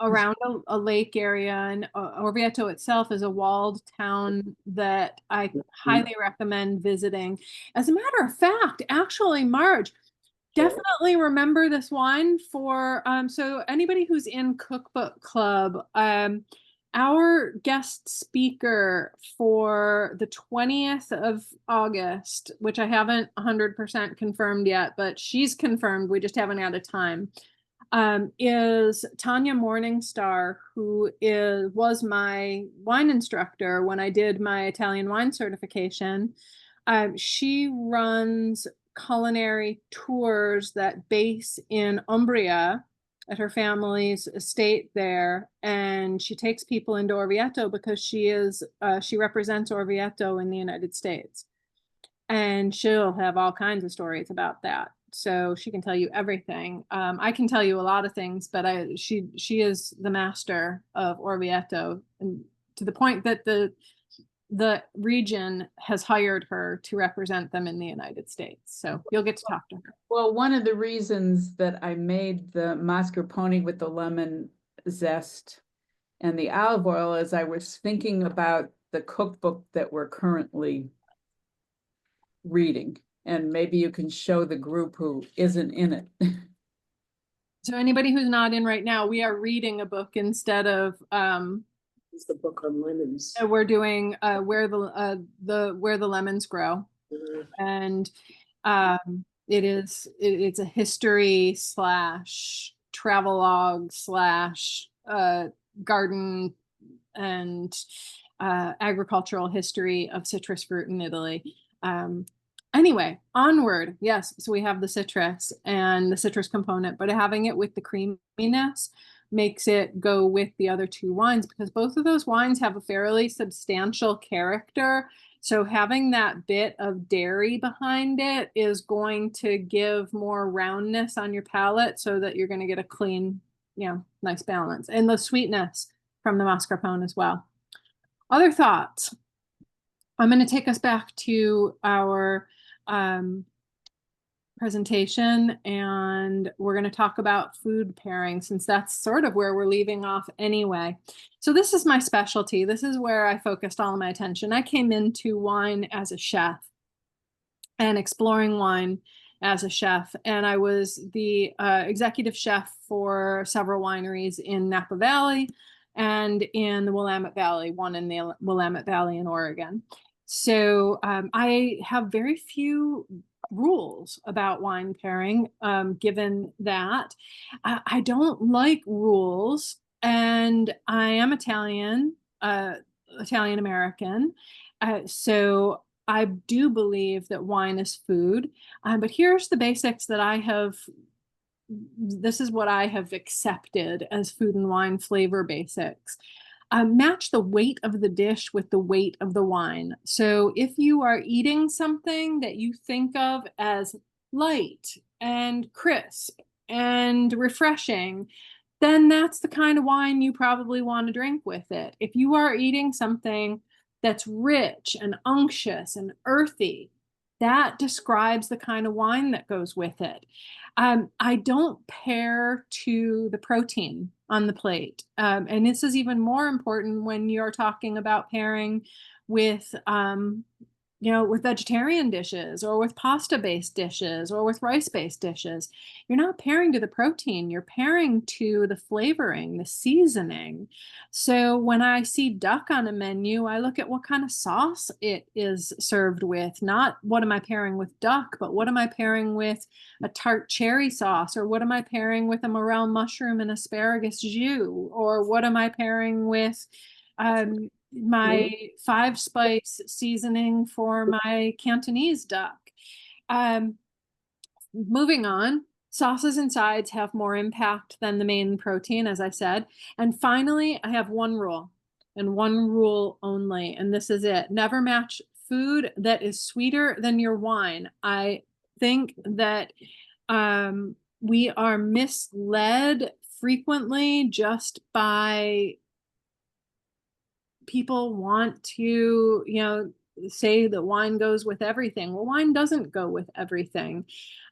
around a lake area. And Orvieto itself is a walled town that I highly recommend visiting. As a matter of fact, actually, Marge, definitely remember this wine for so anybody who's in Cookbook Club, our guest speaker for the 20th of August, which I haven't 100% confirmed yet, but she's confirmed, we just haven't had a time, is Tanya Morningstar, who was my wine instructor when I did my Italian wine certification. She runs culinary tours that base in Umbria at her family's estate there, and she takes people into Orvieto because she represents Orvieto in the United States, and she'll have all kinds of stories about that. So she can tell you everything. I can tell you a lot of things, but she is the master of Orvieto, and to the point that the region has hired her to represent them in the United States. So you'll get to talk to her. Well, one of the reasons that I made the mascarpone with the lemon zest and the olive oil is I was thinking about the cookbook that we're currently reading, and maybe you can show the group who isn't in it. So anybody who's not in right now, we are reading a book instead of It's the book on lemons. we're doing where the lemons grow, and it's a history / travelogue / garden and agricultural history of citrus fruit in Italy. Anyway, onward. Yes, so we have the citrus and the citrus component, but having it with the creaminess makes it go with the other two wines, because both of those wines have a fairly substantial character. So having that bit of dairy behind it is going to give more roundness on your palate, so that you're going to get a clean, nice balance. And the sweetness from the mascarpone as well. Other thoughts? I'm going to take us back to our presentation, and we're going to talk about food pairing, since that's sort of where we're leaving off anyway. So this is my specialty. This is where I focused all of my attention. I came into wine as a chef and exploring wine as a chef, and I was the executive chef for several wineries in Napa Valley and in the Willamette Valley, one in the Willamette Valley in Oregon. So I have very few rules about wine pairing, given that I don't like rules, and I am Italian, Italian American. So I do believe that wine is food, but here's the basics that this is what I have accepted as food and wine flavor basics. Match the weight of the dish with the weight of the wine. So if you are eating something that you think of as light and crisp and refreshing, then that's the kind of wine you probably want to drink with it. If you are eating something that's rich and unctuous and earthy, that describes the kind of wine that goes with it. I don't pair to the protein on the plate. And this is even more important when you're talking about pairing with, with vegetarian dishes or with pasta-based dishes or with rice-based dishes. You're not pairing to the protein, you're pairing to the flavoring, the seasoning. So when I see duck on a menu, I look at what kind of sauce it is served with, not what am I pairing with duck, but what am I pairing with a tart cherry sauce, or what am I pairing with a morel mushroom and asparagus jus, or what am I pairing with my 5-spice seasoning for my Cantonese duck. Moving on, sauces and sides have more impact than the main protein, as I said. And finally, I have one rule, and one rule only, and this is it. Never match food that is sweeter than your wine. I think that we are misled frequently just by people want to, say that wine goes with everything. Well, wine doesn't go with everything.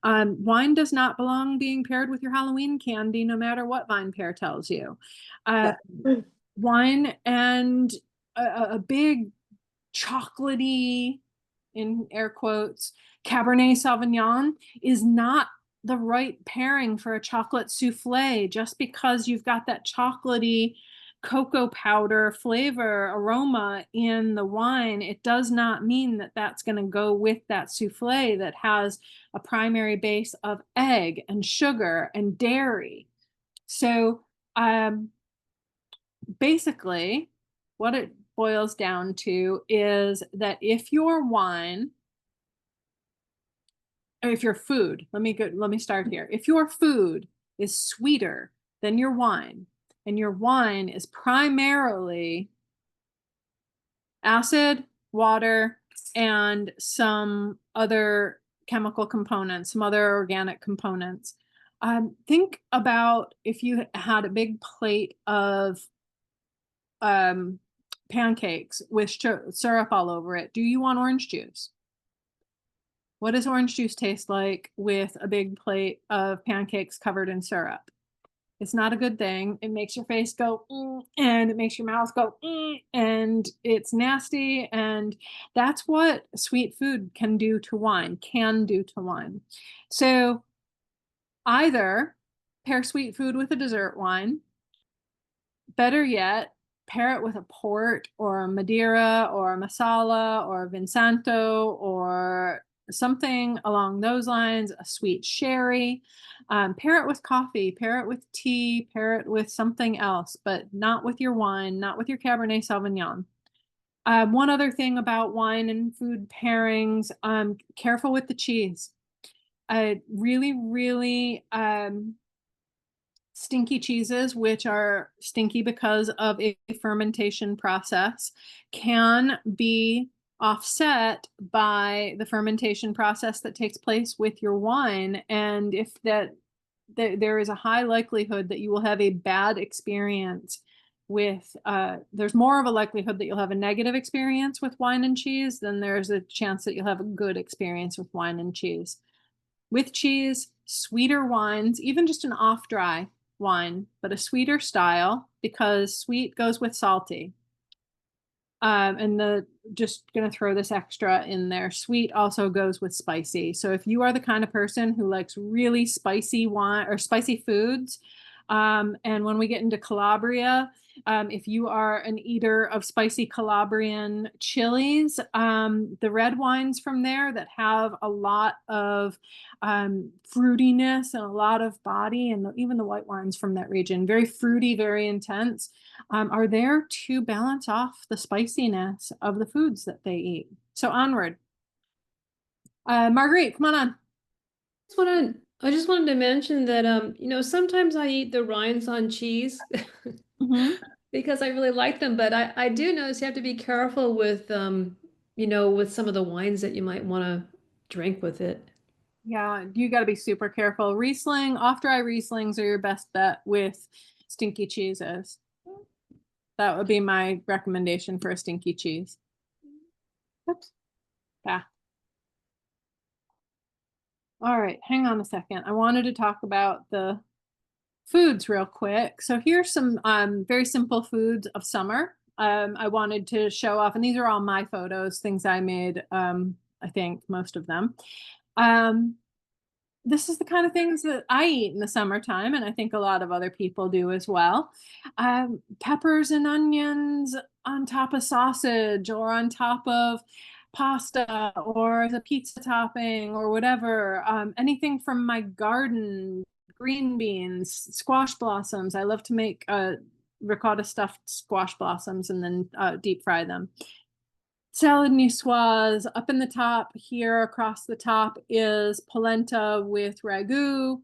Wine does not belong being paired with your Halloween candy, no matter what Vine Pair tells you. Wine and a big chocolatey, in air quotes, Cabernet Sauvignon is not the right pairing for a chocolate souffle. Just because you've got that chocolatey cocoa powder flavor aroma in the wine, it does not mean that that's going to go with that souffle that has a primary base of egg and sugar and dairy. So basically what it boils down to is that if your wine, or if your food, let me start here. If your food is sweeter than your wine, and your wine is primarily acid, water, and some other chemical components, some other organic components, think about if you had a big plate of pancakes with syrup all over it. Do you want orange juice? What does orange juice taste like with a big plate of pancakes covered in syrup? It's not a good thing. It makes your face go, and it makes your mouth go, and it's nasty. And that's what sweet food can do to wine, So either pair sweet food with a dessert wine. Better yet, pair it with a port or a Madeira or a Masala or a Vinsanto or something along those lines, a sweet sherry. Pair it with coffee, pair it with tea, pair it with something else, but not with your wine, not with your Cabernet Sauvignon. One other thing about wine and food pairings, careful with the cheese. Really, really stinky cheeses, which are stinky because of a fermentation process, can be offset by the fermentation process that takes place with your wine. And if there is a high likelihood that you will have a bad experience with, there's more of a likelihood that you'll have a negative experience with wine and cheese than there's a chance that you'll have a good experience with wine and cheese. With cheese, sweeter wines, even just an off-dry wine, but a sweeter style, because sweet goes with salty. And just gonna throw this extra in there. Sweet also goes with spicy. So if you are the kind of person who likes really spicy wine or spicy foods, and when we get into Calabria, if you are an eater of spicy Calabrian chilies, the red wines from there that have a lot of fruitiness and a lot of body, and even the white wines from that region, very fruity, very intense, are there to balance off the spiciness of the foods that they eat. So onward. Marguerite, come on. I just wanted to mention that sometimes I eat the rinds on cheese because I really like them, but I do notice you have to be careful with with some of the wines that you might want to drink with it. Yeah, you got to be super careful. Riesling, off-dry Rieslings are your best bet with stinky cheeses. That would be my recommendation for a stinky cheese. Oops. Yeah. All right, hang on a second. I wanted to talk about the foods real quick. So here's some very simple foods of summer. I wanted to show off, and these are all my photos, things I made, I think most of them. This is the kind of things that I eat in the summertime, and I think a lot of other people do as well. Peppers and onions on top of sausage or on top of pasta or as a pizza topping or whatever. Anything from my garden, green beans, squash blossoms. I love to make ricotta stuffed squash blossoms and then deep fry them. Salad niçoise. Up in the top here, across the top, is polenta with ragu.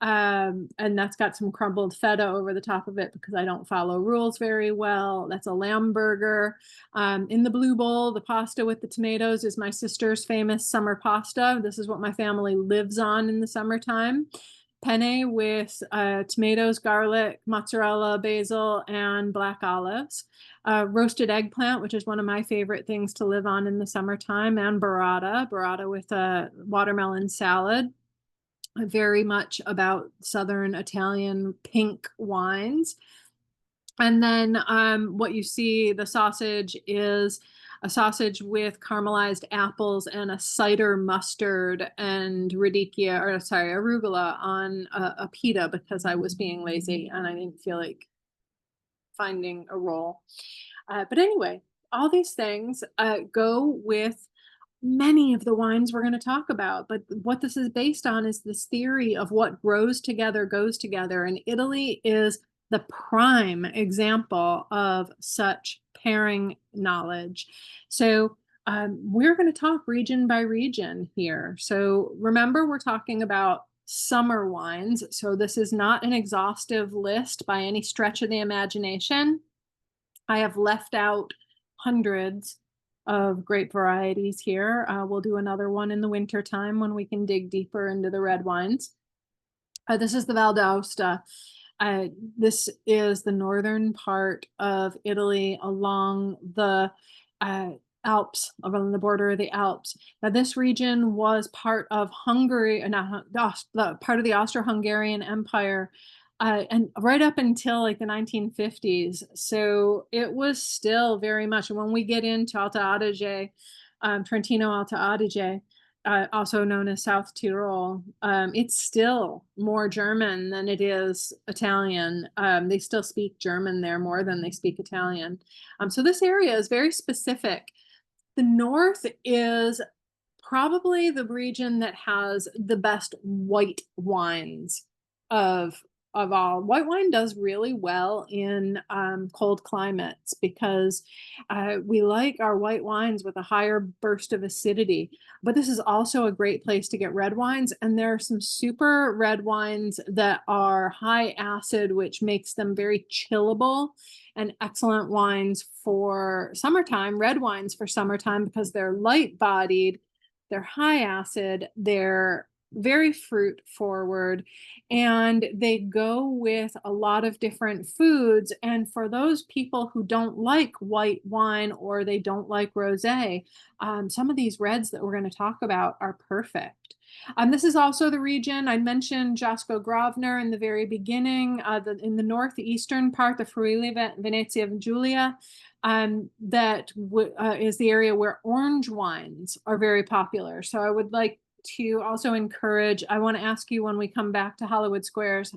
And that's got some crumbled feta over the top of it because I don't follow rules very well. That's a lamb burger. In the blue bowl, the pasta with the tomatoes is my sister's famous summer pasta. This is what my family lives on in the summertime. Penne with tomatoes, garlic, mozzarella, basil, and black olives. Roasted eggplant, which is one of my favorite things to live on in the summertime, and burrata with a watermelon salad. Very much about Southern Italian pink wines. And then what you see, the sausage is a sausage with caramelized apples and a cider mustard and arugula on a pita because I was being lazy and I didn't feel like finding a roll. But anyway, all these things go with many of the wines we're going to talk about. But what this is based on is this theory of what grows together goes together. And Italy is the prime example of such pairing knowledge. So we're going to talk region by region here. So remember, we're talking about summer wines. So this is not an exhaustive list by any stretch of the imagination. I have left out hundreds of grape varieties here. We'll do another one in the winter time when we can dig deeper into the red wines. This is the Val d'Aosta. This is the northern part of Italy along the Alps, along the border of the Alps. Now, this region was part of Hungary, part of the Austro-Hungarian Empire, and right up until like the 1950s. So it was still very much, and when we get into Alta Adige, Trentino Alta Adige, also known as South Tyrol, it's still more German than it is Italian. They still speak German there more than they speak Italian. So this area is very specific. The north is probably the region that has the best white wines of of all. White wine does really well in cold climates because we like our white wines with a higher burst of acidity. But this is also a great place to get red wines. And there are some super red wines that are high acid, which makes them very chillable, and excellent wines for summertime, red wines for summertime, because they're light bodied, they're high acid, they're very fruit forward, and they go with a lot of different foods. And for those people who don't like white wine or they don't like rosé, some of these reds that we're going to talk about are perfect. This is also the region I mentioned Jasko Gravner in the very beginning, in the northeastern part, the Friuli Venezia Giulia, that is the area where orange wines are very popular. So I would like to also encourage, I want to ask you when we come back to Hollywood Squares,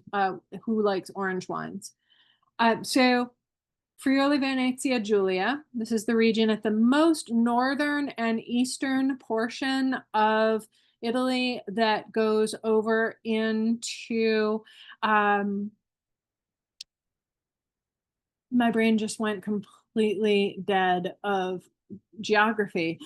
who likes orange wines. So Friuli Venezia Giulia, this is the region at the most northern and eastern portion of Italy that goes over into, my brain just went completely dead of geography.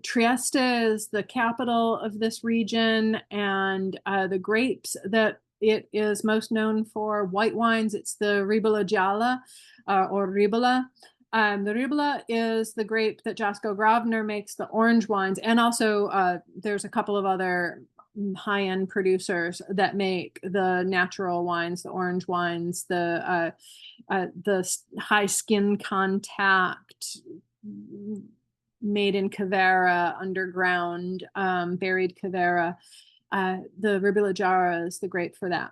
Trieste is the capital of this region, and the grapes that it is most known for, white wines, it's the Ribola Gialla, or Ribola. The Ribola is the grape that Jasko Gravner makes the orange wines, and also there's a couple of other high-end producers that make the natural wines, the orange wines, the high skin contact, made in Cavera, underground, buried Cavera. The Ribola Gialla is the grape for that.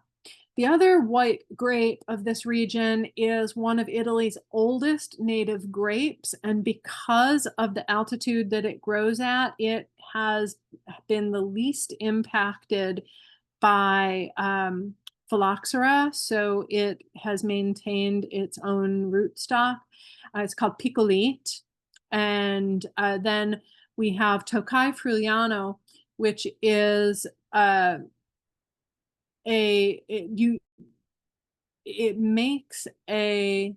The other white grape of this region is one of Italy's oldest native grapes, and because of the altitude that it grows at, it has been the least impacted by phylloxera, so it has maintained its own rootstock. It's called Piccolite. And then we have Tokai Friulano, which is it makes a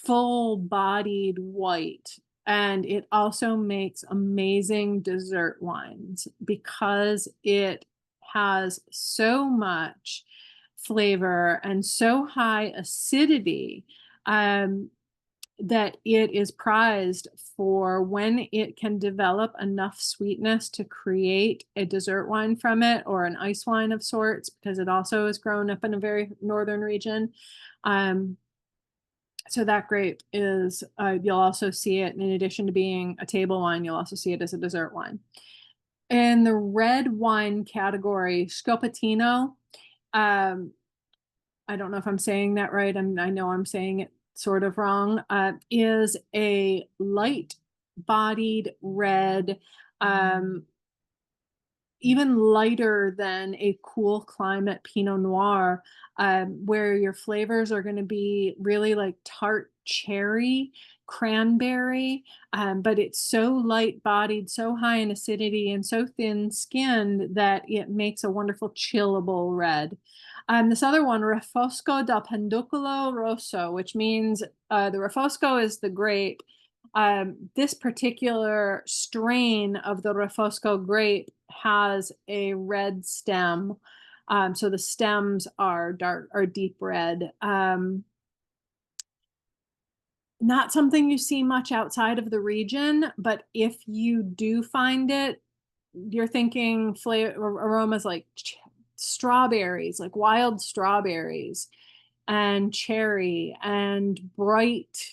full-bodied white, and it also makes amazing dessert wines because it has so much flavor and so high acidity, that it is prized for when it can develop enough sweetness to create a dessert wine from it, or an ice wine of sorts, because it also is grown up in a very northern region. So that grape is, you'll also see it, in addition to being a table wine, you'll also see it as a dessert wine. In the red wine category, Scopatino, I don't know if I'm saying that right, I know I'm saying it sort of wrong, is a light-bodied red, even lighter than a cool climate Pinot Noir, where your flavors are going to be really like tart cherry, cranberry, but it's so light-bodied, so high in acidity, and so thin-skinned that it makes a wonderful chillable red. This other one, Refosco del Penducolo Rosso, which means the Refosco is the grape. This particular strain of the Refosco grape has a red stem. So the stems are deep red. Not something you see much outside of the region, but if you do find it, you're thinking flavor aromas like strawberries, like wild strawberries, and cherry, and bright,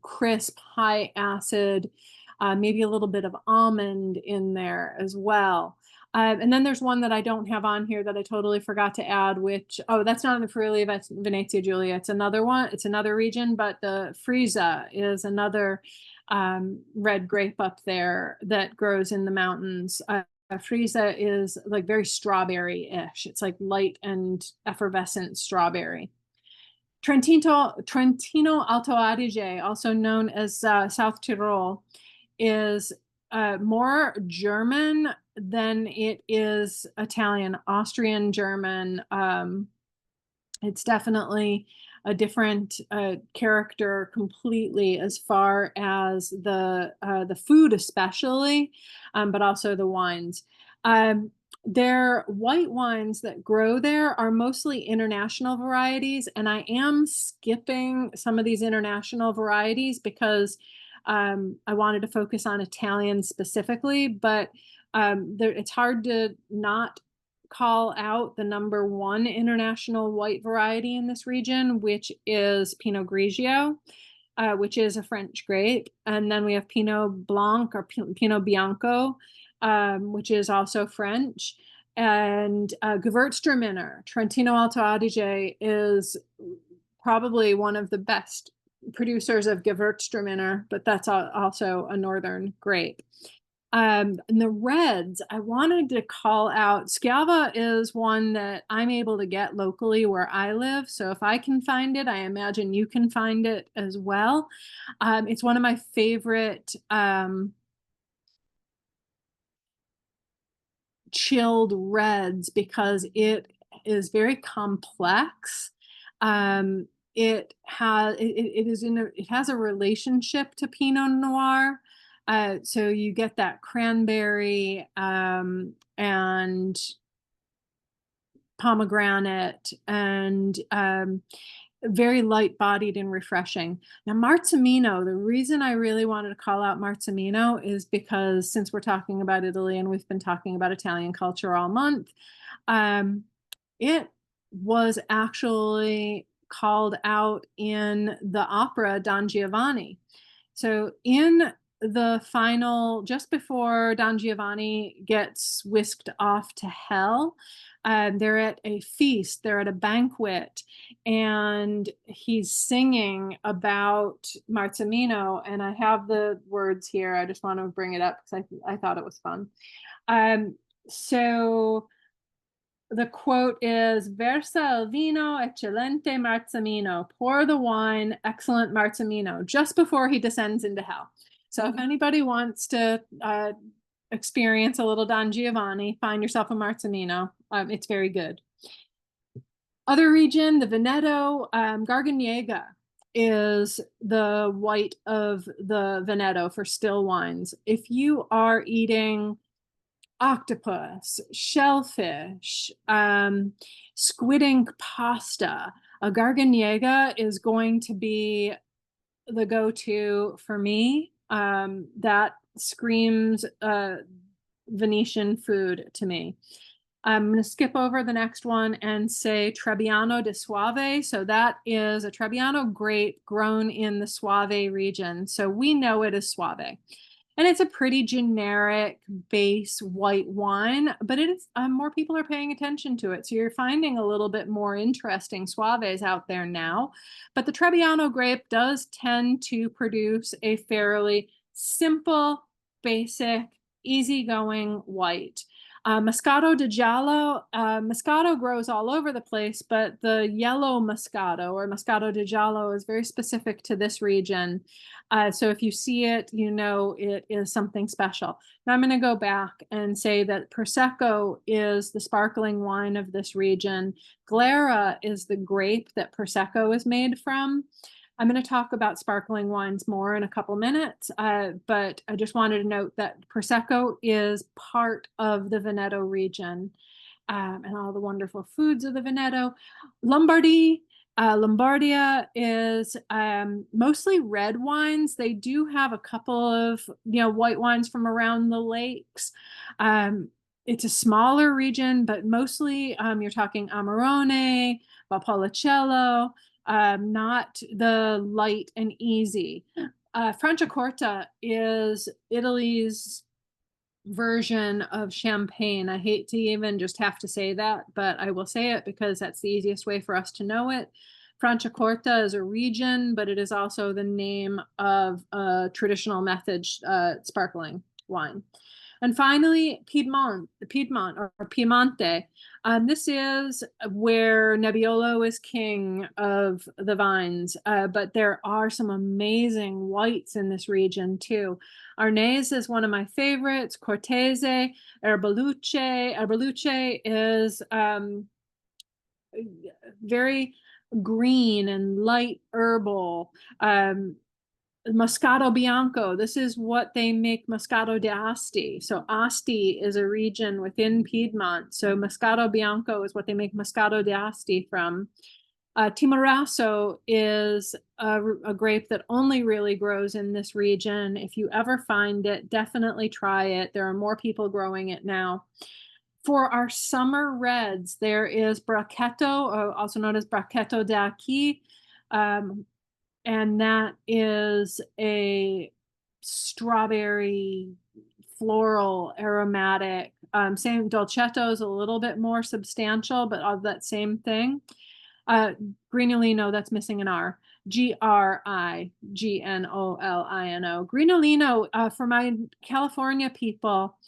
crisp, high acid, maybe a little bit of almond in there as well. And then there's one that I don't have on here that I totally forgot to add, which, oh, that's not in the Friuli Venezia Giulia. It's another one. It's another region, but the Frisa is another red grape up there that grows in the mountains. Frisa is like very strawberry-ish. It's like light and effervescent strawberry. Trentino Alto Adige, also known as South Tyrol, is more German than it is Italian, Austrian German. It's definitely a different character completely as far as the food, especially, but also the wines. Their white wines that grow there are mostly international varieties, and I am skipping some of these international varieties because I wanted to focus on Italian specifically, but it's hard to not call out the number one international white variety in this region, which is Pinot Grigio, which is a French grape. And then we have Pinot Blanc or Pinot Bianco, which is also French. And Gewürztraminer, Trentino Alto Adige, is probably one of the best producers of Gewürztraminer, but that's also a northern grape. And the reds, I wanted to call out, Schiava is one that I'm able to get locally where I live. So if I can find it, I imagine you can find it as well. It's one of my favorite chilled reds because it is very complex. It has a relationship to Pinot Noir. So you get that cranberry and pomegranate and very light bodied and refreshing. Now, Marzemino, the reason I really wanted to call out Marzemino is because since we're talking about Italy and we've been talking about Italian culture all month, it was actually called out in the opera Don Giovanni. So in the final, just before Don Giovanni gets whisked off to hell, they're at a feast, they're at a banquet, and he's singing about Marzemino. And I have the words here. I just want to bring it up because I thought it was fun. So the quote is, Versa il vino, eccellente Marzemino. Pour the wine, excellent Marzemino, just before he descends into hell. So if anybody wants to experience a little Don Giovanni, find yourself a Marzemino. It's very good. Other region, the Veneto, Garganega is the white of the Veneto for still wines. If you are eating octopus, shellfish, squid ink pasta, a Garganega is going to be the go-to for me. That screams Venetian food to me. I'm going to skip over the next one and say Trebbiano di Soave. So that is a Trebbiano grape grown in the Soave region. So we know it as Soave. And it's a pretty generic base white wine, but it is more people are paying attention to it. So you're finding a little bit more interesting Soaves out there now. But the Trebbiano grape does tend to produce a fairly simple, basic, easygoing white. Moscato di Giallo, Moscato grows all over the place, but the yellow Moscato or Moscato di Giallo is very specific to this region. So if you see it, you know it is something special. Now I'm going to go back and say that Prosecco is the sparkling wine of this region. Glera is the grape that Prosecco is made from. I'm going to talk about sparkling wines more in a couple minutes, but I just wanted to note that Prosecco is part of the Veneto region and all the wonderful foods of the Veneto. Lombardia is mostly red wines. They do have a couple of white wines from around the lakes. It's a smaller region, but mostly you're talking Amarone, Valpolicella, not the light and easy. Franciacorta is Italy's version of champagne. I hate to even just have to say that, but I will say it because that's the easiest way for us to know it. Franciacorta is a region, but it is also the name of a traditional method sparkling wine. And finally, Piedmont or Piemonte. This is where Nebbiolo is king of the vines, but there are some amazing whites in this region too. Arnese is one of my favorites, Cortese, Erbaluce. Erbaluce is very green and light herbal. Moscato Bianco, this is what they make Moscato d'Asti. So Asti is a region within Piedmont. So Moscato Bianco is what they make Moscato d'Asti from. Timorasso is a grape that only really grows in this region. If you ever find it, definitely try it. There are more people growing it now. For our summer reds, there is Bracchetto, also known as Bracchetto d'Acqui, and that is a strawberry floral aromatic. Same Dolcetto is a little bit more substantial, but of that same thing. Grinolino, that's missing an R. Grignolino. Grinolino, for my California people,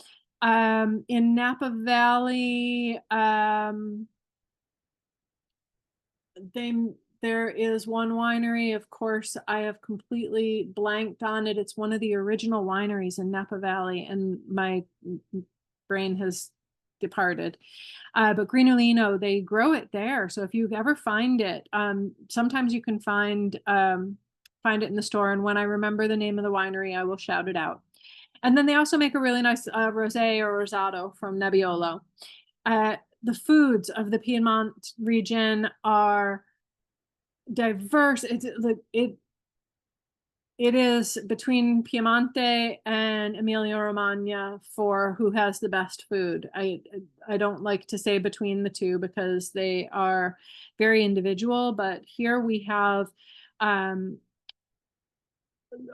in Napa Valley, there is one winery, of course, I have completely blanked on it. It's one of the original wineries in Napa Valley, and my brain has departed. But Grinolino, they grow it there. So if you ever find it, sometimes you can find it in the store. And when I remember the name of the winery, I will shout it out. And then they also make a really nice rosé or rosato from Nebbiolo. The foods of the Piedmont region are diverse. It is between Piemonte and Emilia Romagna for who has the best food. I don't like to say between the two because they are very individual, but here we have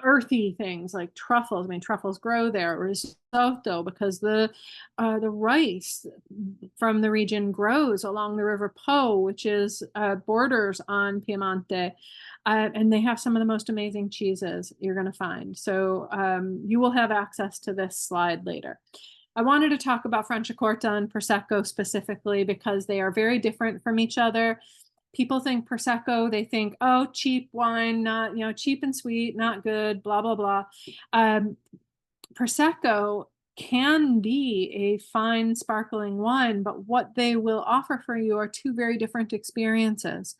earthy things like truffles. I mean, truffles grow there. Risotto, because the rice from the region grows along the River Po, which is borders on Piemonte, and they have some of the most amazing cheeses you're going to find. So you will have access to this slide later. I wanted to talk about Franciacorta and Prosecco specifically because they are very different from each other. People think Prosecco, they think, oh, cheap wine, not, cheap and sweet, not good, blah, blah, blah. Prosecco can be a fine sparkling wine, but what they will offer for you are two very different experiences.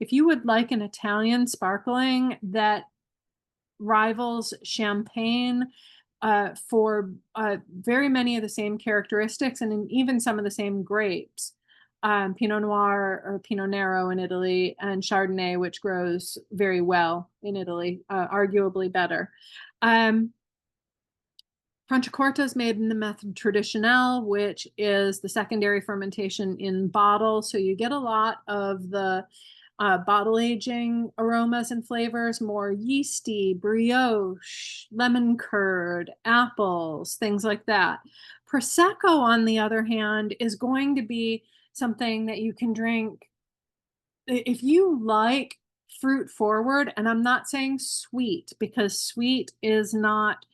If you would like an Italian sparkling that rivals champagne for very many of the same characteristics and even some of the same grapes, Pinot Noir or Pinot Nero in Italy, and Chardonnay, which grows very well in Italy, arguably better. Franciacorta is made in the method traditionnel, which is the secondary fermentation in bottle. So you get a lot of the bottle aging aromas and flavors, more yeasty, brioche, lemon curd, apples, things like that. Prosecco, on the other hand, is going to be something that you can drink if you like fruit forward. And I'm not saying sweet, because sweet is not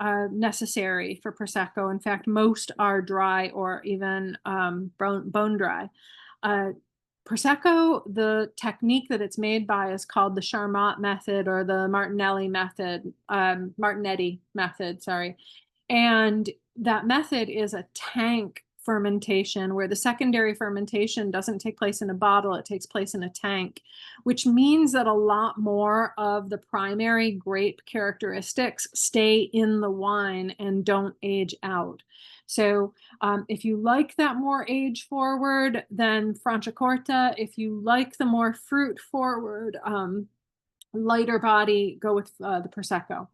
necessary for Prosecco. In fact, most are dry or even bone dry. Prosecco, the technique that it's made by is called the Charmat method or the Martinetti method, sorry. And that method is a tank fermentation where the secondary fermentation doesn't take place in a bottle, it takes place in a tank, which means that a lot more of the primary grape characteristics stay in the wine and don't age out. So if you like that more age forward, then Franciacorta. If you like the more fruit forward, lighter body, go with the Prosecco.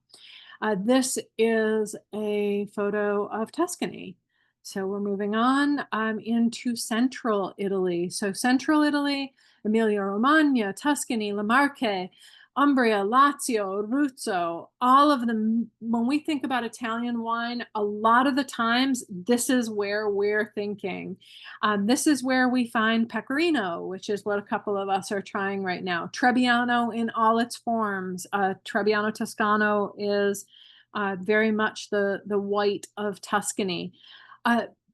This is a photo of Tuscany. So we're moving on into central Italy. So central Italy, Emilia-Romagna, Tuscany, Le Marche, Umbria, Lazio, Abruzzo, all of them. When we think about Italian wine, a lot of the times, this is where we're thinking. This is where we find Pecorino, which is what a couple of us are trying right now. Trebbiano in all its forms. Trebbiano Toscano is very much the white of Tuscany.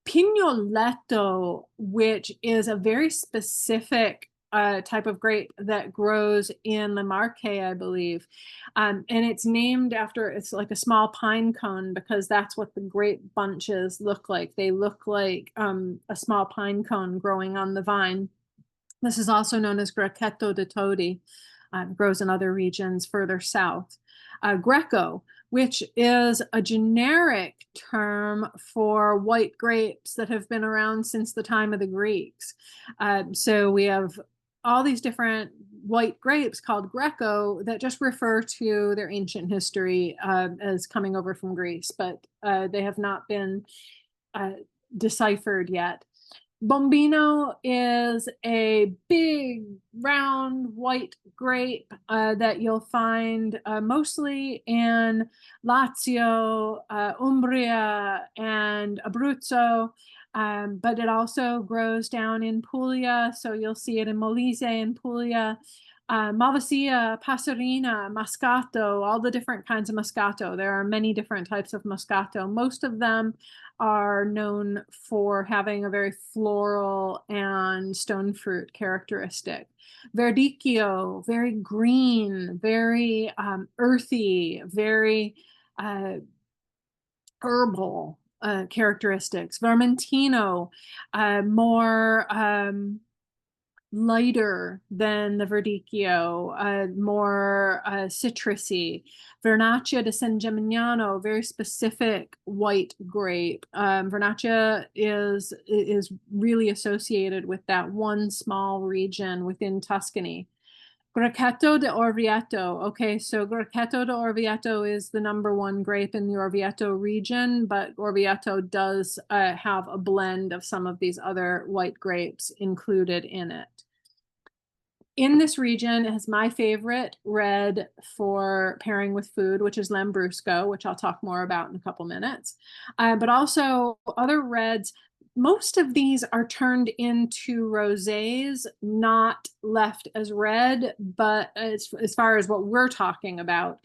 Pignoletto, which is a very specific type of grape that grows in the Marche, I believe. And it's named after, it's like a small pine cone because that's what the grape bunches look like. They look like a small pine cone growing on the vine. This is also known as Grechetto de Todi. Grows in other regions further south. Greco, which is a generic term for white grapes that have been around since the time of the Greeks. So we have all these different white grapes called Greco that just refer to their ancient history as coming over from Greece, but they have not been deciphered yet. Bombino is a big, round, white grape that you'll find mostly in Lazio, Umbria, and Abruzzo, but it also grows down in Puglia, so you'll see it in Molise in Puglia. Malvasia, Passerina, Moscato, all the different kinds of Moscato. There are many different types of Moscato. Most of them are known for having a very floral and stone fruit characteristic. Verdicchio, very green, very earthy, very herbal characteristics. Vermentino, more lighter than the Verdicchio, more citrusy. Vernaccia di San Gimignano, very specific white grape. Vernaccia is really associated with that one small region within Tuscany. Grechetto de Orvieto. Okay, so Grechetto de Orvieto is the #1 grape in the Orvieto region, but Orvieto does have a blend of some of these other white grapes included in it. In this region is my favorite red for pairing with food, which is Lambrusco, which I'll talk more about in a couple minutes. But also other reds. Most of these are turned into rosés, not left as red, but as far as what we're talking about,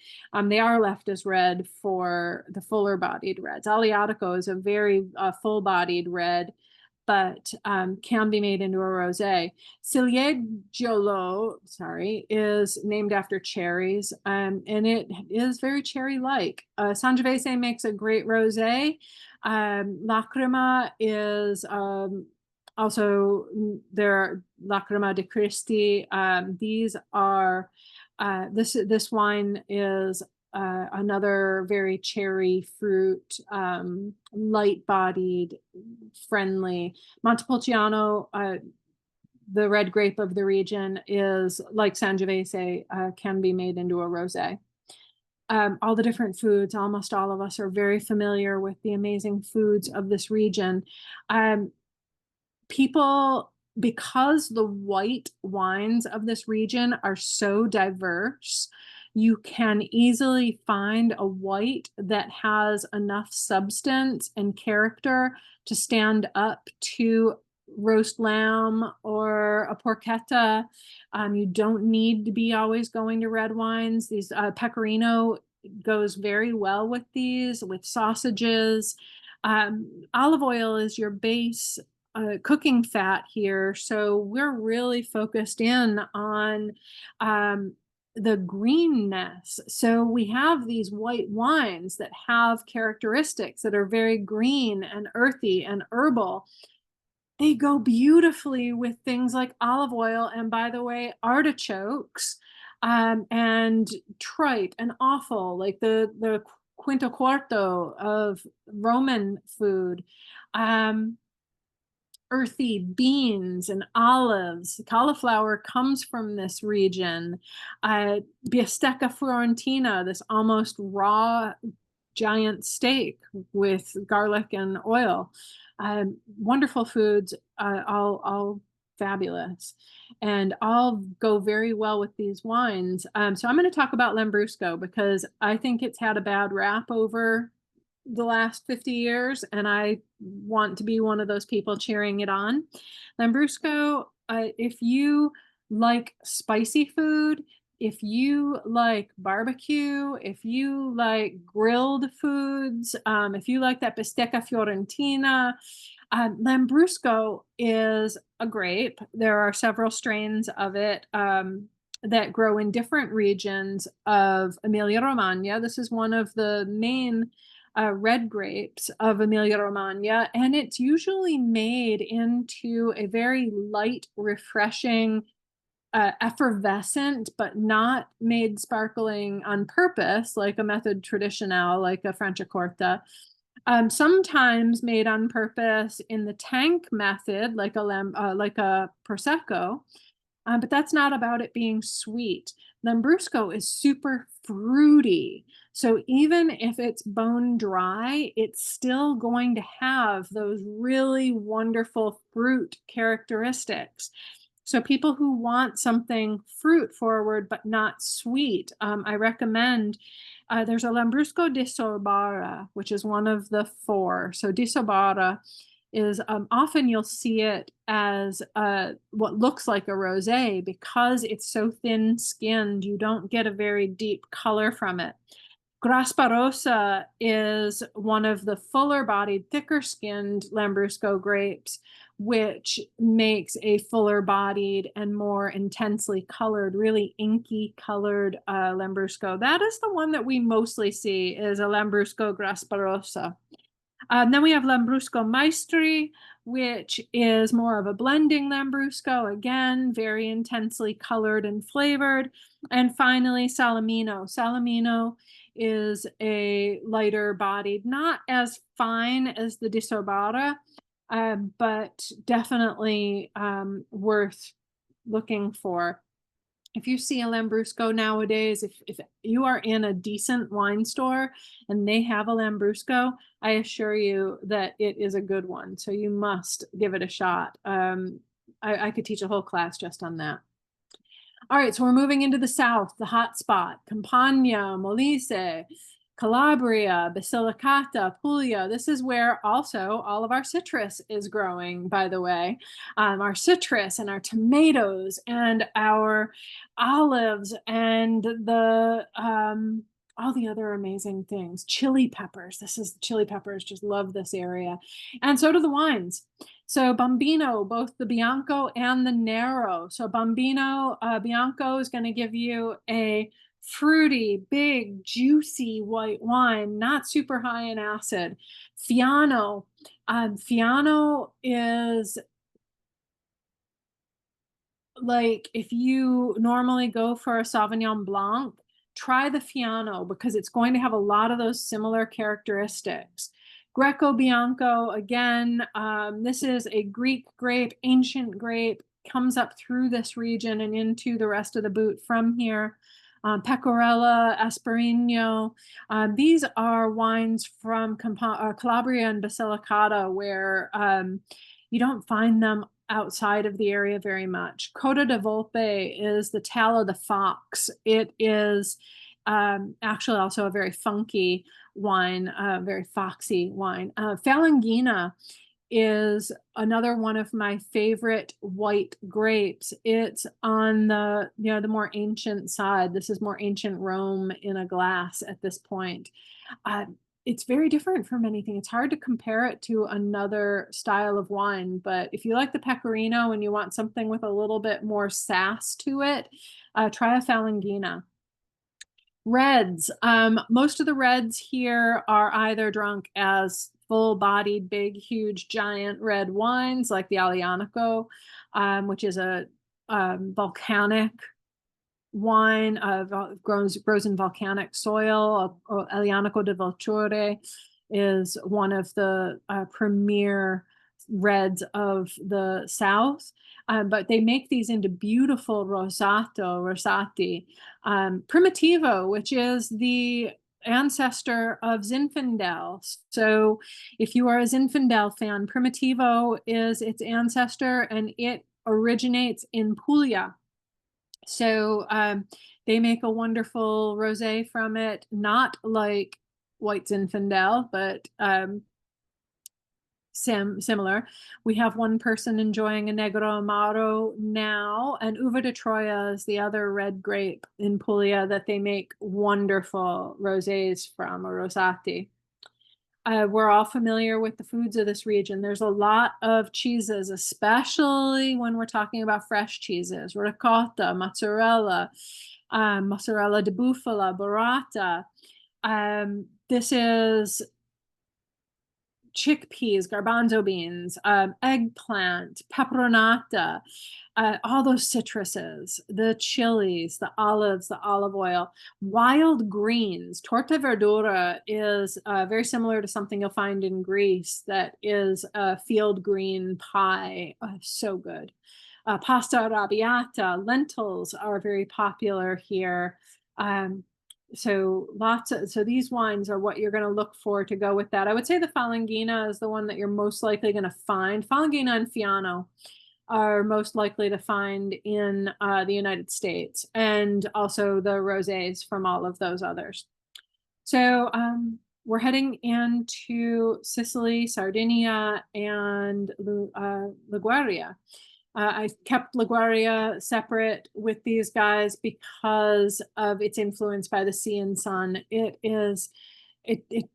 they are left as red for the fuller bodied reds. Aleatico is a very full bodied red, but can be made into a rosé. Ciliegiolo, is named after cherries, and it is very cherry-like. Sangiovese makes a great rosé. Lacrima is also there. Lacrima di Cristi. These are this wine is another very cherry fruit, light-bodied, friendly. Montepulciano, the red grape of the region, is like Sangiovese, can be made into a rosé. All the different foods, almost all of us are very familiar with the amazing foods of this region. People, because the white wines of this region are so diverse, you can easily find a white that has enough substance and character to stand up to roast lamb or a porchetta. You don't need to be always going to red wines. These pecorino goes very well with these, with sausages. Olive oil is your base cooking fat here, so we're really focused in on the greenness. So we have these white wines that have characteristics that are very green and earthy and herbal. They go beautifully with things like olive oil, and by the way, artichokes, and tripe and offal, like the quinto quarto of Roman food. Earthy beans and olives. Cauliflower comes from this region. Bistecca Fiorentina, this almost raw giant steak with garlic and oil. Wonderful foods, all fabulous, and all go very well with these wines. So I'm going to talk about Lambrusco because I think it's had a bad rap over the last 50 years, and I want to be one of those people cheering it on. Lambrusco, if you like spicy food, if you like barbecue, if you like grilled foods, if you like that bistecca fiorentina, Lambrusco is a grape. There are several strains of it that grow in different regions of Emilia-Romagna. This is one of the main red grapes of Emilia-Romagna, and it's usually made into a very light, refreshing, effervescent, but not made sparkling on purpose, like a method traditional, like a Franciacorta. Sometimes made on purpose in the tank method, like a prosecco, but that's not about it being sweet. Lambrusco is super fruity, so even if it's bone dry, it's still going to have those really wonderful fruit characteristics. So people who want something fruit forward but not sweet, I recommend. There's a Lambrusco di Sorbara, which is one of the four. So di Sorbara is often you'll see it as what looks like a rosé because it's so thin-skinned. You don't get a very deep color from it. Grasparosa is one of the fuller-bodied, thicker-skinned Lambrusco grapes, which makes a fuller-bodied and more intensely colored, really inky colored Lambrusco. That is the one that we mostly see, is a Lambrusco Grasparosa. Then we have Lambrusco Maestri, which is more of a blending Lambrusco, again, very intensely colored and flavored. And finally, Salamino. Salamino is a lighter bodied, not as fine as the di Sorbara, but definitely worth looking for. If you see a Lambrusco nowadays, if you are in a decent wine store and they have a Lambrusco, I assure you that it is a good one. So you must give it a shot. I could teach a whole class just on that. All right, so we're moving into the south, the hot spot, Campania, Molise, Calabria, Basilicata, Puglia. This is where also all of our citrus is growing, by the way. Our citrus and our tomatoes and our olives and all the other amazing things. Chili peppers. Chili peppers, just love this area. And so do the wines. So Bambino, both the Bianco and the Nero. So Bambino Bianco is going to give you a fruity, big, juicy white wine, not super high in acid. Fiano. Fiano is like if you normally go for a Sauvignon Blanc, try the Fiano because it's going to have a lot of those similar characteristics. Greco Bianco, again, this is a Greek grape, ancient grape, comes up through this region and into the rest of the boot from here. Pecorella, Asperino. These are wines from Calabria and Basilicata where you don't find them outside of the area very much. Coda de Volpe is the tail of the fox. It is actually also a very funky wine, very foxy wine. Falangina is another one of my favorite white grapes. It's on the more ancient side. This is more ancient Rome in a glass at this point. It's very different from anything. It's hard to compare it to another style of wine, but if you like the Pecorino and you want something with a little bit more sass to it, try a Falangina. Reds. Most of the reds here are either drunk as full-bodied, big, huge, giant red wines like the Aglianico, which is a volcanic wine, grows in volcanic soil. Aglianico di Volturre is one of the premier reds of the south. But they make these into beautiful rosati. Primitivo, which is the ancestor of Zinfandel. So if you are a Zinfandel fan, Primitivo is its ancestor and it originates in Puglia. So they make a wonderful rosé from it, not like white Zinfandel, but similar. We have one person enjoying a Negro Amaro now, and Uva de Troya is the other red grape in Puglia that they make wonderful rosés from, or rosati. We're all familiar with the foods of this region. There's a lot of cheeses, especially when we're talking about fresh cheeses, ricotta, mozzarella, mozzarella di bufala, burrata. This is chickpeas, garbanzo beans, eggplant, peperonata, all those citruses, the chilies, the olives, the olive oil, wild greens. Torta verdura is very similar to something you'll find in Greece that is a field green pie. So good. Pasta arrabbiata, lentils are very popular here. So these wines are what you're going to look for to go with that. I would say the Falanghina is the one that you're most likely going to find. Falanghina and Fiano are most likely to find in the United States, and also the rosés from all of those others. So we're heading into Sicily, Sardinia, and Liguria. I kept Liguria separate with these guys because of its influence by the sea and sun. It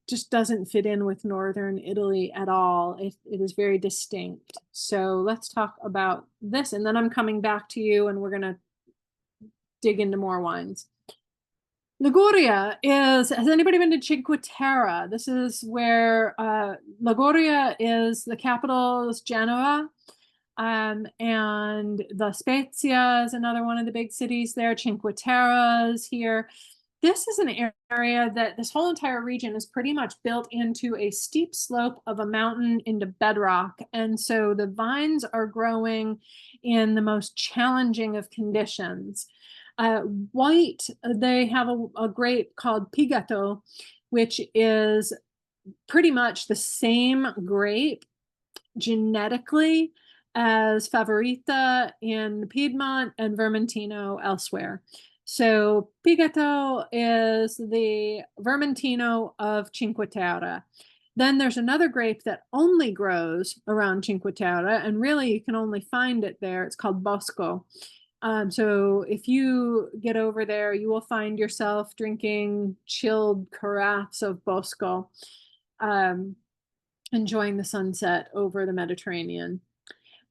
just doesn't fit in with northern Italy at all. It is very distinct. So let's talk about this, and then I'm coming back to you and we're going to dig into more wines. Liguria has anybody been to Cinque Terre? This is where Liguria is, the capital is Genoa. And La Spezia is another one of the big cities there. Cinque Terre is here. This is an area that this whole entire region is pretty much built into a steep slope of a mountain into bedrock. And so the vines are growing in the most challenging of conditions. White, they have a grape called Pigato, which is pretty much the same grape genetically as Favorita in Piedmont and Vermentino elsewhere. So Pigato is the Vermentino of Cinque Terre. Then there's another grape that only grows around Cinque Terre, and really you can only find it there. It's called Bosco. So if you get over there, you will find yourself drinking chilled carafes of Bosco, enjoying the sunset over the Mediterranean.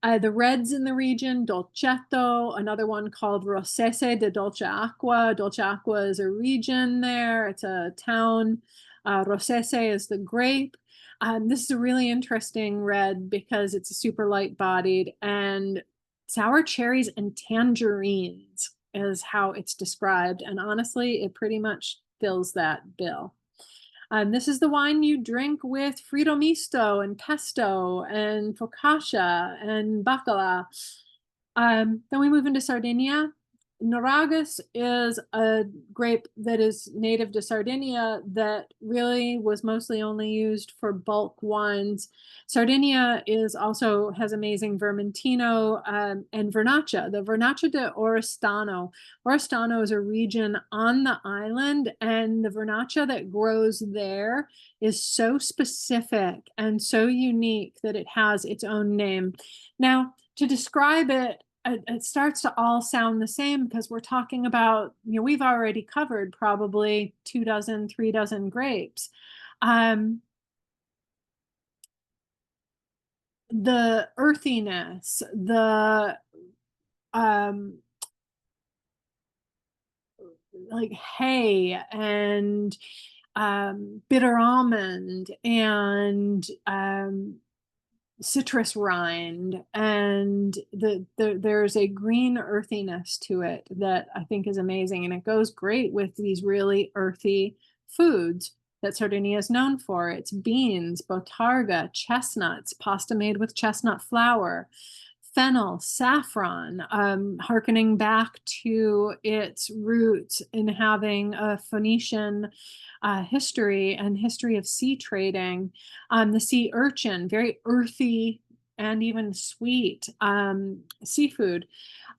The reds in the region, Dolcetto, another one called Rossese de Dolce Acqua. Dolce Acqua is a region there. It's a town. Rossese is the grape. This is a really interesting red because it's a super light bodied, and sour cherries and tangerines is how it's described. And honestly, it pretty much fills that bill. This is the wine you drink with Fritto Misto and pesto and focaccia and bacala. Then we move into Sardinia. Noragus is a grape that is native to Sardinia that really was mostly only used for bulk wines. Sardinia also has amazing Vermentino and Vernaccia. The Vernaccia de Oristano. Oristano is a region on the island, and the Vernaccia that grows there is so specific and so unique that it has its own name. Now, to describe it, it starts to all sound the same because we're talking about, we've already covered probably 2 dozen, 3 dozen grapes. The earthiness, the like hay and bitter almond and citrus rind, and there's a green earthiness to it that I think is amazing, and it goes great with these really earthy foods that Sardinia is known for. It's beans, botarga, chestnuts, pasta made with chestnut flour, fennel, saffron, harkening back to its roots in having a Phoenician history and history of sea trading. The sea urchin, very earthy and even sweet seafood.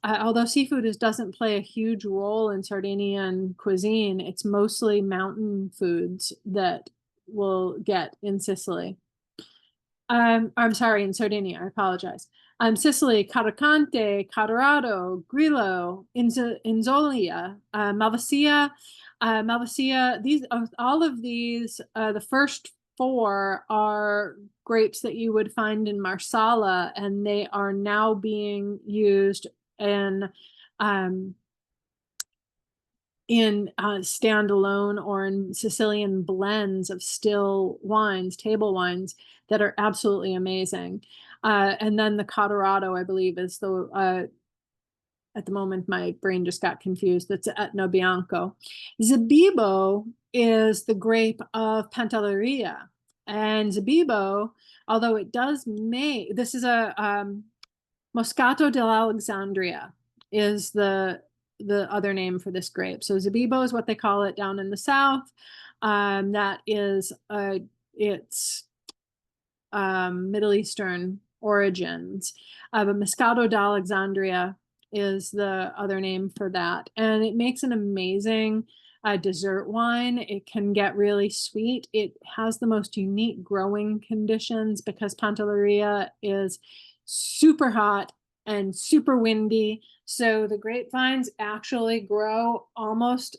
Although seafood doesn't play a huge role in Sardinian cuisine, it's mostly mountain foods that we'll get in Sicily. I'm sorry, in Sardinia, I apologize. Sicily, Caricante, Colorado, Grillo, Inzolia, Malvasia, Malvasia. These, all of these, the first four are grapes that you would find in Marsala, and they are now being used um, in standalone or in Sicilian blends of still wines, table wines that are absolutely amazing. And then the Colorado, I believe, is the at the moment my brain just got confused. That's Etna Bianco. Zabibo is the grape of Pantelleria, and Zabibo, although it does make this is a Moscato dell'Alexandria is the other name for this grape. So Zabibo is what they call it down in the south. That is it's Middle Eastern origins. But Moscato d'Alexandria is the other name for that. And it makes an amazing dessert wine. It can get really sweet. It has the most unique growing conditions because Pantelleria is super hot and super windy. So the grapevines actually grow almost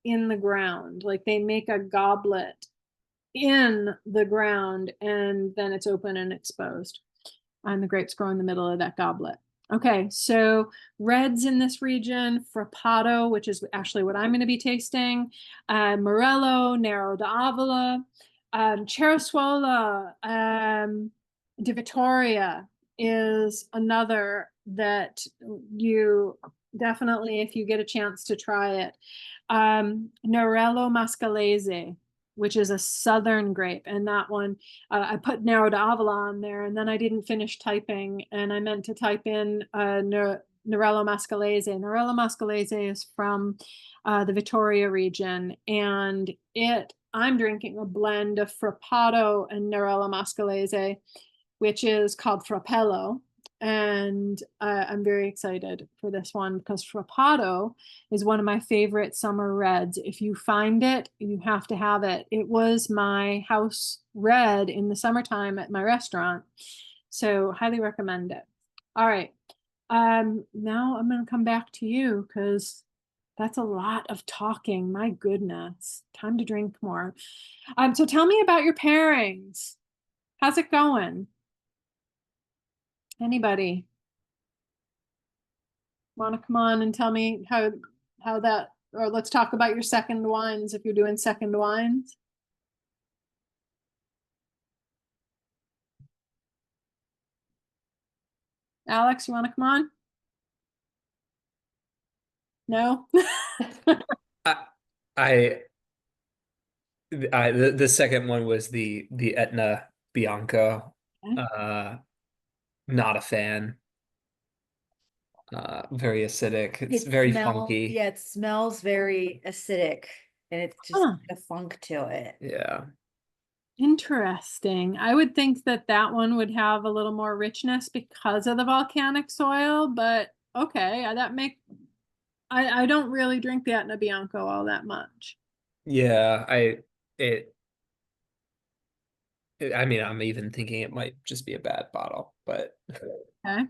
in the ground. Like they make a goblet in the ground and then it's open and exposed. And the grapes grow in the middle of that goblet. Okay, so reds in this region, Frappato, which is actually what I'm going to be tasting, Morello, Nero d'Avola, Ceresuola, Di Vittoria is another that you definitely, if you get a chance to try it. Nerello Mascalese, which is a southern grape, and that one I put Nero d'Avola on there, and then I didn't finish typing, and I meant to type in Nerello Mascalese. Nerello Mascalese is from the Vittoria region, and I'm drinking a blend of Frappato and Nerello Mascalese, which is called Frappello. And I'm very excited for this one because Frappato is one of my favorite summer reds. If you find it, you have to have it. It was my house red in the summertime at my restaurant. So highly recommend it. All right. Now I'm going to come back to you because that's a lot of talking. My goodness. Time to drink more. So tell me about your pairings. How's it going? Anybody want to come on and tell me how that, or let's talk about your second wines if you're doing second wines. Alex, you want to come on? No? I the second one was the Etna Bianco. Not a fan. Very acidic. It's very funky. Yeah, it smells very acidic and it's just a funk to it. Yeah. Interesting. I would think that that one would have a little more richness because of the volcanic soil, but okay, I don't really drink the Etna Bianco all that much. Yeah, I mean, I'm even thinking it might just be a bad bottle, but Okay.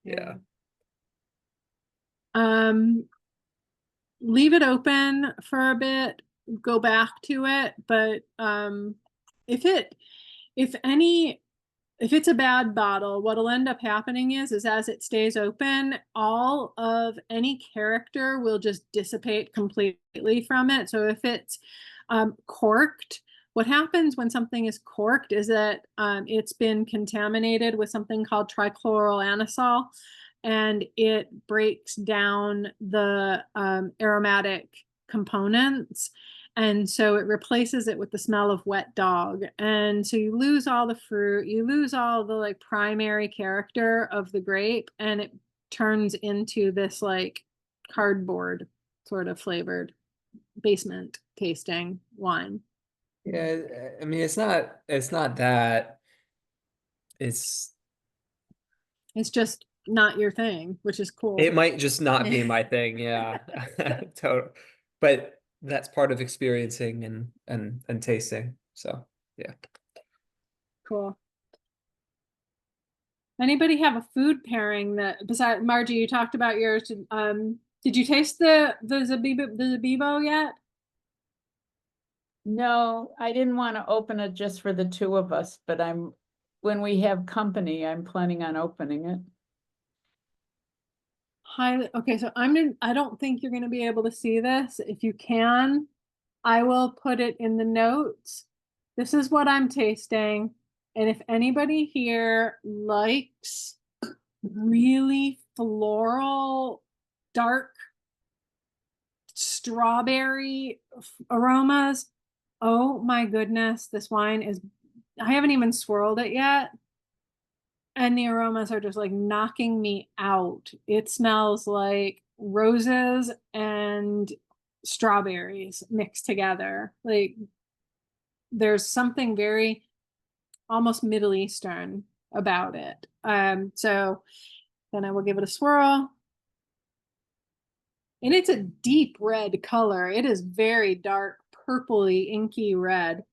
yeah. Leave it open for a bit, go back to it, but if it's a bad bottle, what'll end up happening is as it stays open, all of any character will just dissipate completely from it. So if it's corked, what happens when something is corked is that it's been contaminated with something called trichloroanisole, and it breaks down the aromatic components. And so it replaces it with the smell of wet dog. And so you lose all the fruit, you lose all the like primary character of the grape, and it turns into this like cardboard sort of flavored basement tasting wine. Yeah, I mean, it's not that. It's just not your thing, which is cool. It might just not be my thing, yeah. Total. But that's part of experiencing and tasting. So yeah. Cool. Anybody have a food pairing that besides Margie, you talked about yours. Did you taste the Zabibo yet? No, I didn't want to open it just for the two of us, but when we have company, I'm planning on opening it. Okay, so I don't think you're gonna be able to see this. If you can, I will put it in the notes. This is what I'm tasting. And if anybody here likes really floral, dark strawberry aromas, oh my goodness, this wine is, I haven't even swirled it yet. And the aromas are just like knocking me out. It smells like roses and strawberries mixed together. Like there's something very almost Middle Eastern about it. So then I will give it a swirl. And it's a deep red color. It is very dark, purpley, inky red.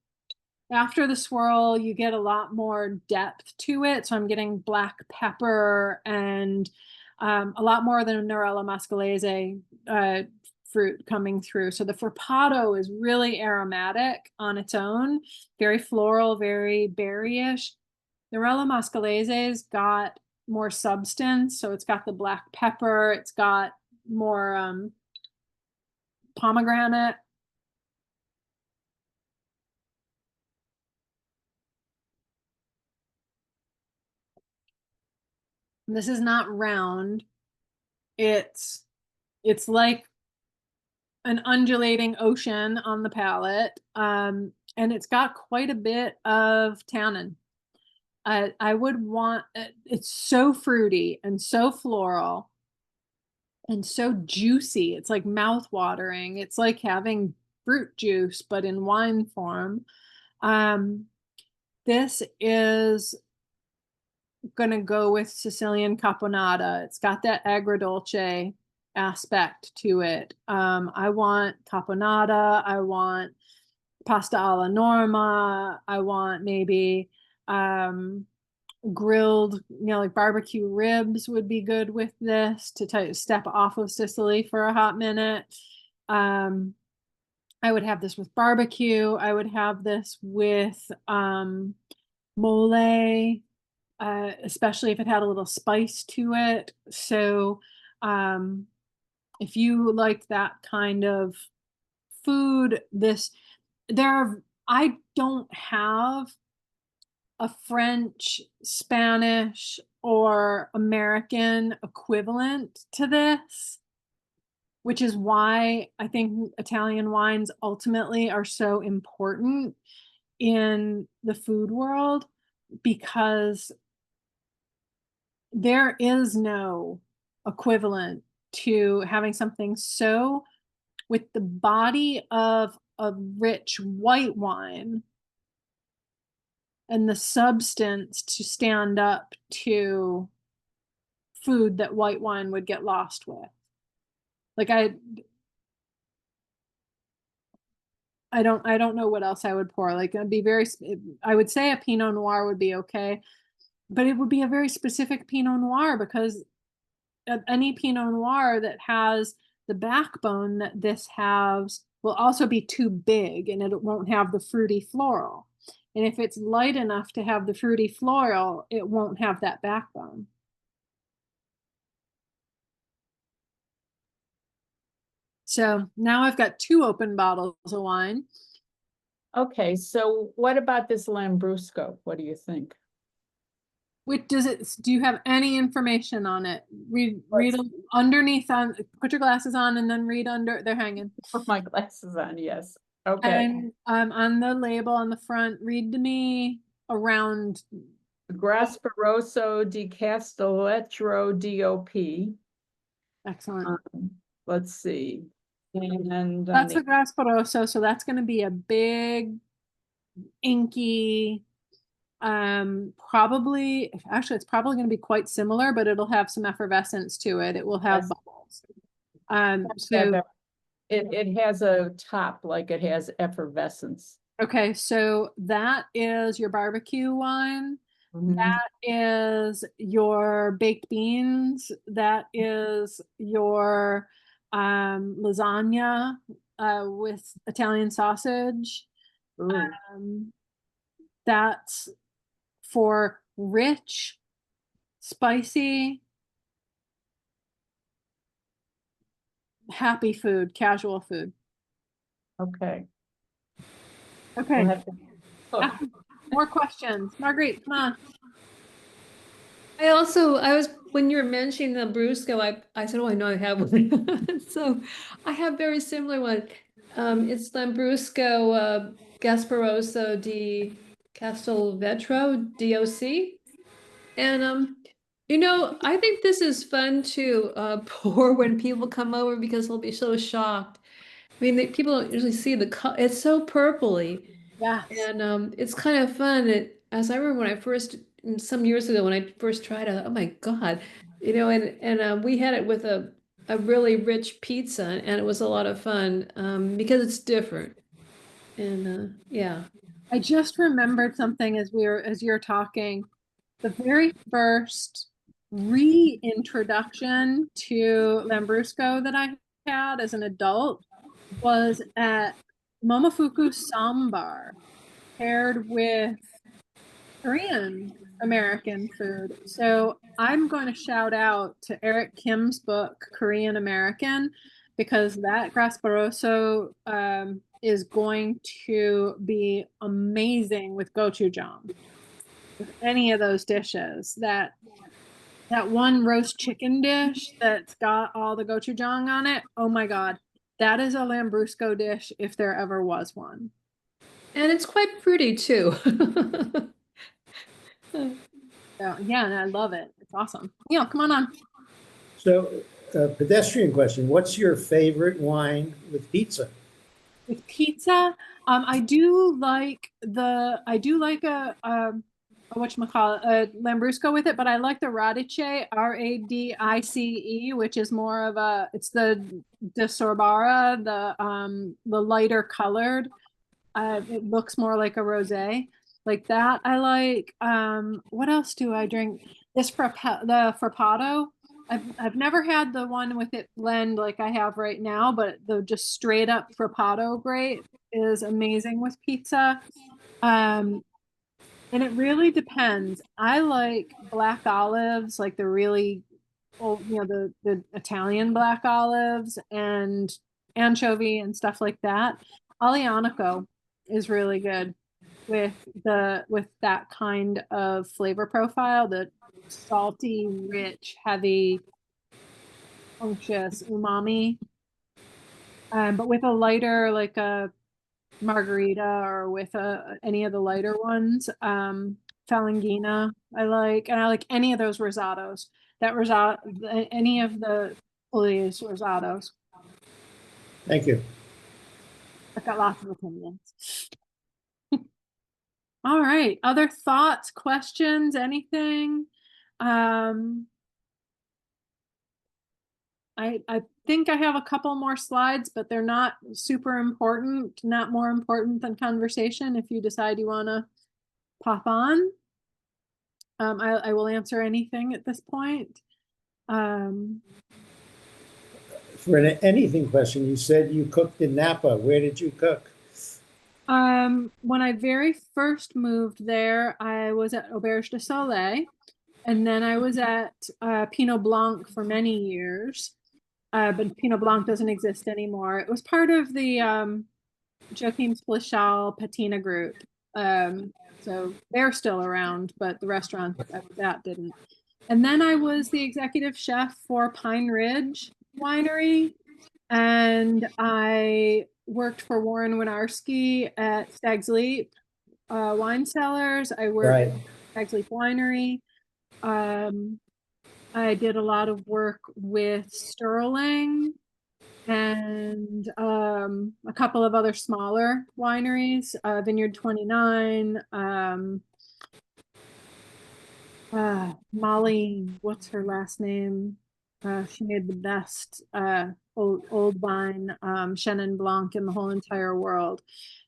After the swirl, you get a lot more depth to it. So I'm getting black pepper and a lot more than Nerella muscalese fruit coming through. So the Frappato is really aromatic on its own, very floral, very berryish. Nerella muscalese's got more substance. So it's got the black pepper, it's got more pomegranate. This is not round. It's like an undulating ocean on the palate. And it's got quite a bit of tannin. I would want, it's so fruity and so floral and so juicy. It's like mouth watering. It's like having fruit juice, but in wine form. This is gonna go with Sicilian caponata. It's got that agrodolce aspect to it. I want caponata. I want pasta alla norma. I want maybe grilled, like barbecue ribs would be good with this to step off of Sicily for a hot minute. I would have this with barbecue. I would have this with mole, especially if it had a little spice to it. So if you like that kind of food, I don't have a French, Spanish, or American equivalent to this, which is why I think Italian wines ultimately are so important in the food world, because there is no equivalent to having something so with the body of a rich white wine and the substance to stand up to food that white wine would get lost with. Like I don't know what else I would pour. Like it'd be I would say a Pinot Noir would be okay, but it would be a very specific Pinot Noir, because any Pinot Noir that has the backbone that this has will also be too big, and it won't have the fruity floral. And if it's light enough to have the fruity floral, it won't have that backbone. So now I've got 2 open bottles of wine. Okay, so what about this Lambrusco? What do you think? Do you have any information on it? Read underneath on, put your glasses on and then read under, they're hanging. Put my glasses on, yes. Okay. And on the label on the front, read to me around. Grasparoso di Castelletro DOP. Excellent. Let's see. And that's a Grasparoso, so that's going to be a big, inky, probably, actually it's probably going to be quite similar, but it'll have some effervescence to it. It will have bubbles. So it has a top, like it has effervescence. Okay, so that is your barbecue wine. That is your baked beans. That is your lasagna with Italian sausage. Mm. That's for rich, spicy, happy food, casual food. Okay. Okay. We'll have to. Ask more questions. Marguerite, come on. I was, when you were mentioning the Brusco, I said, oh, I know I have one. So I have very similar one. It's Lambrusco Gasparoso di Castelvetro, DOC. And I think this is fun to pour when people come over because they'll be so shocked. I mean, people don't usually see the color. It's so purpley. Yes. And it's kind of fun. As I remember when I first, some years ago, when I first tried it, oh my God, and we had it with a really rich pizza, and it was a lot of fun because it's different. And yeah. I just remembered something as you're talking. The very first reintroduction to Lambrusco that I had as an adult was at Momofuku Sambar, paired with Korean American food. So I'm going to shout out to Eric Kim's book, Korean American, because that Grasparoso is going to be amazing with gochujang. With any of those dishes, that one roast chicken dish that's got all the gochujang on it, oh my God, that is a Lambrusco dish if there ever was one. And it's quite pretty too. So, yeah, and I love it. It's awesome. Neil, come on. So, pedestrian question, what's your favorite wine with pizza? With pizza, I do like a whatchamacallit, a Lambrusco with it, but I like the Radice, Radice, which is more of it's the de Sorbara, the lighter colored. It looks more like a rosé, like that. I like. What else do I drink? The Frappato. I've never had the one with it blend like I have right now, but the just straight up Frappato grape is amazing with pizza. And it really depends. I like black olives, like the really old, the Italian black olives and anchovy and stuff like that. Aglianico is really good with that kind of flavor profile, the salty, rich, heavy, unctuous umami. But with a lighter, like a margarita, or with any of the lighter ones. Falangina, I like, and I like any of those rosados. Any of the Pugliese rosados. Thank you. I've got lots of opinions. All right. Other thoughts, questions, anything? I think I have a couple more slides, but they're not super important, not more important than conversation. If you decide you want to pop on, I will answer anything at this point. For an anything question, you said you cooked in Napa. Where did you cook? When I very first moved there, I was at Auberge de Soleil, and then I was at Pinot Blanc for many years. But Pinot Blanc doesn't exist anymore. It was part of the Joachim Splichal Patina group. So they're still around, but the restaurant that didn't. And then I was the executive chef for Pine Ridge Winery, and I worked for Warren Winarski at Stag's Leap Wine Cellars. I worked at Stag's Leap Winery. I did a lot of work with Sterling and a couple of other smaller wineries, Vineyard 29, Molly, what's her last name? She made the best old wine, Chenin Blanc in the whole entire world.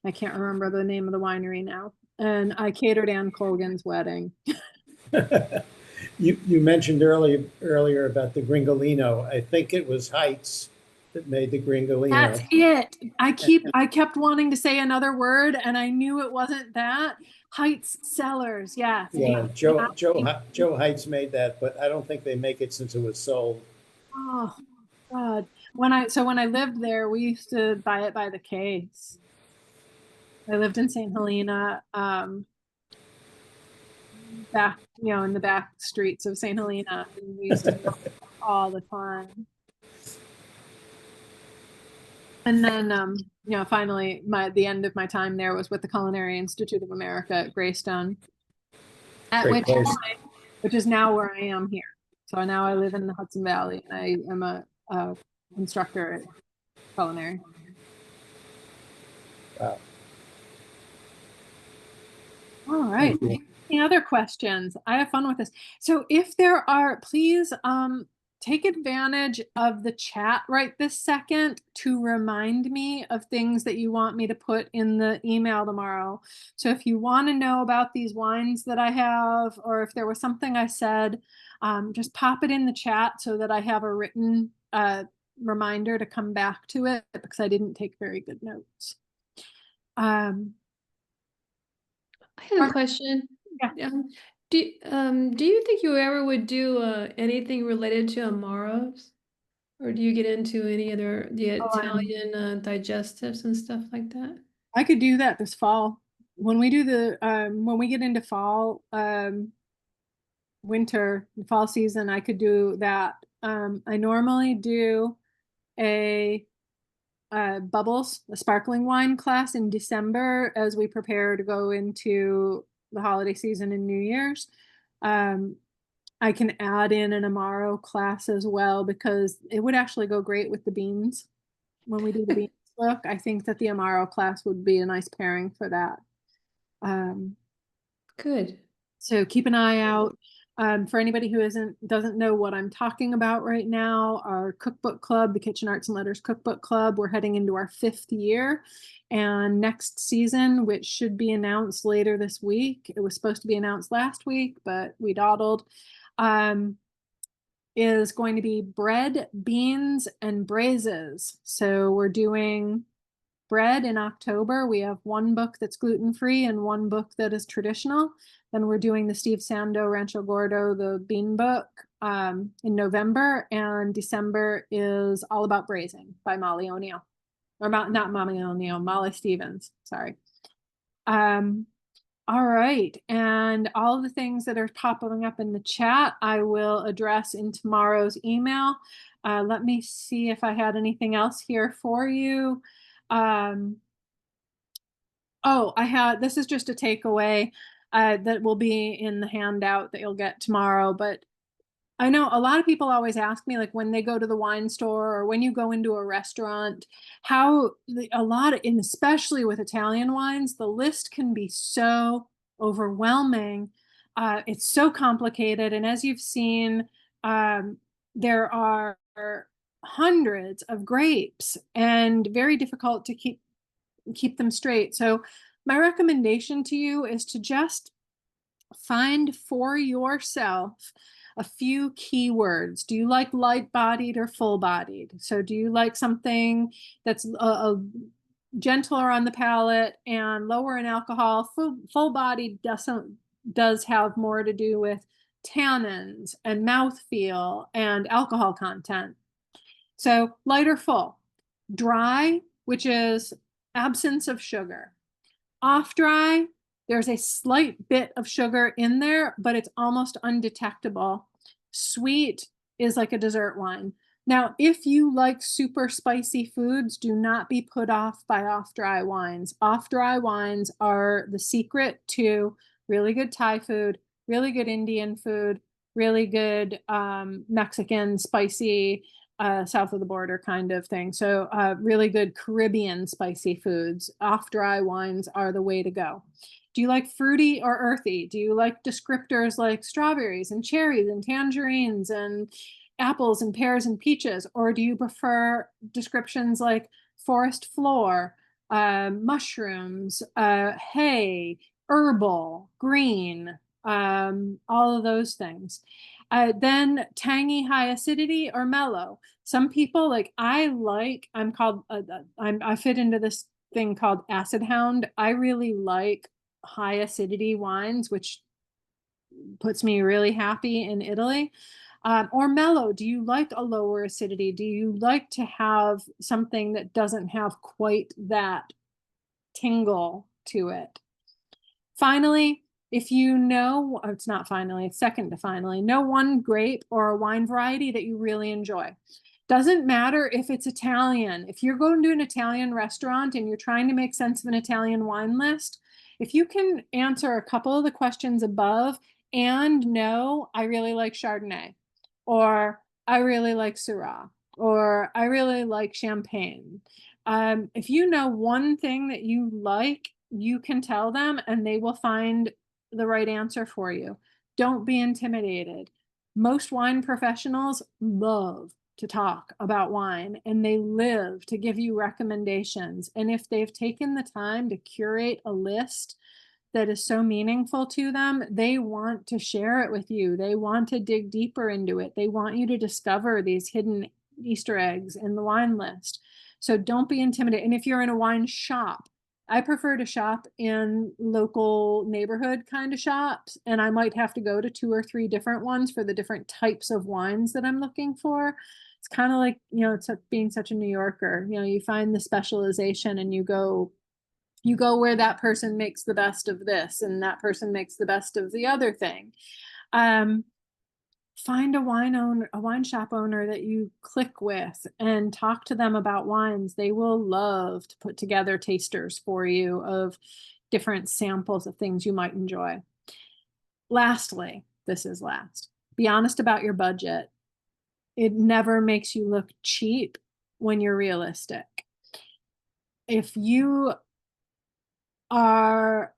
I can't remember the name of the winery now. And I catered Ann Colgan's wedding. You mentioned earlier about the Gringolino. I think it was Heights that made the Gringolino. That's it. I kept wanting to say another word and I knew it wasn't that. Heights Cellars, yes. Yeah, Joe Heights made that, but I don't think they make it since it was sold. Oh God. When I lived there, we used to buy it by the case. I lived in St. Helena, back, in the back streets of St. Helena. And we used to sell it all the time. And then, finally, the end of my time there was with the Culinary Institute of America at Greystone, Great place. which is now where I am here. So now I live in the Hudson Valley, and I am a instructor at culinary. Wow. All right. Any other questions? I have fun with this. So if there are, please take advantage of the chat right this second to remind me of things that you want me to put in the email tomorrow. So if you want to know about these wines that I have, or if there was something I said, just pop it in the chat so that I have a written reminder to come back to it, because I didn't take very good notes. I have a question. Yeah. Do you think you ever would do anything related to Amaros? Or do you get into any other Italian digestives and stuff like that? I could do that this fall. When we do when we get into fall, winter, fall season, I could do that. I normally do a bubbles, a sparkling wine class in December as we prepare to go into the holiday season and New Year's. I can add in an Amaro class as well, because it would actually go great with the beans. When we do the beans look, I think that the Amaro class would be a nice pairing for that. Good. So keep an eye out. For anybody who doesn't know what I'm talking about right now, our cookbook club, the Kitchen Arts and Letters Cookbook Club, we're heading into our 5th year. And next season, which should be announced later this week, it was supposed to be announced last week, but we dawdled, is going to be bread, beans, and braises. So we're doing bread in October. We have one book that's gluten-free and one book that is traditional. Then we're doing the Steve Sando Rancho Gordo, the bean book, in November, and December is all about braising by Molly O'Neill. Or not Molly O'Neill, Molly Stevens, sorry. All right, and all the things that are popping up in the chat, I will address in tomorrow's email. Let me see if I had anything else here for you. This is just a takeaway that will be in the handout that you'll get tomorrow. But I know a lot of people always ask me, like when they go to the wine store or when you go into a restaurant, especially with Italian wines, the list can be so overwhelming. It's so complicated. And as you've seen, there are hundreds of grapes and very difficult to keep them straight. So my recommendation to you is to just find for yourself a few keywords. Do you like light-bodied or full-bodied? So do you like something that's a gentler on the palate and lower in alcohol? Full-bodied does have more to do with tannins and mouthfeel and alcohol content. So light or full. Dry, which is absence of sugar. Off dry, there's a slight bit of sugar in there, but it's almost undetectable. Sweet is like a dessert wine. Now, if you like super spicy foods, do not be put off by off-dry wines. Off-dry wines are the secret to really good Thai food, really good Indian food, really good Mexican spicy, south of the border kind of thing. So really good Caribbean spicy foods. Off-dry wines are the way to go. Do you like fruity or earthy? Do you like descriptors like strawberries and cherries and tangerines and apples and pears and peaches? Or do you prefer descriptions like forest floor, mushrooms, hay, herbal, green, all of those things. Then tangy, high acidity, or mellow. Some people like, I fit into this thing called acid hound. I really like high acidity wines, which puts me really happy in Italy. Or mellow. Do you like a lower acidity? Do you like to have something that doesn't have quite that tingle to it? Finally, if you know, it's not finally, it's second to finally, know one grape or a wine variety that you really enjoy. Doesn't matter if it's Italian. If you're going to an Italian restaurant and you're trying to make sense of an Italian wine list, if you can answer a couple of the questions above and know, I really like Chardonnay, or I really like Syrah, or I really like Champagne. If you know one thing that you like, you can tell them and they will find the right answer for you. Don't be intimidated. Most wine professionals love to talk about wine and they live to give you recommendations. And if they've taken the time to curate a list that is so meaningful to them, they want to share it with you. They want to dig deeper into it. They want you to discover these hidden Easter eggs in the wine list. So don't be intimidated. And if you're in a wine shop, I prefer to shop in local neighborhood kind of shops, and I might have to go to 2 or 3 different ones for the different types of wines that I'm looking for. It's kind of like, it's like being such a New Yorker. You find the specialization and you go where that person makes the best of this and that person makes the best of the other thing. Find a wine shop owner that you click with and talk to them about wines. They will love to put together tasters for you of different samples of things you might enjoy. Lastly, this is last. Be honest about your budget. It never makes you look cheap when you're realistic. If you look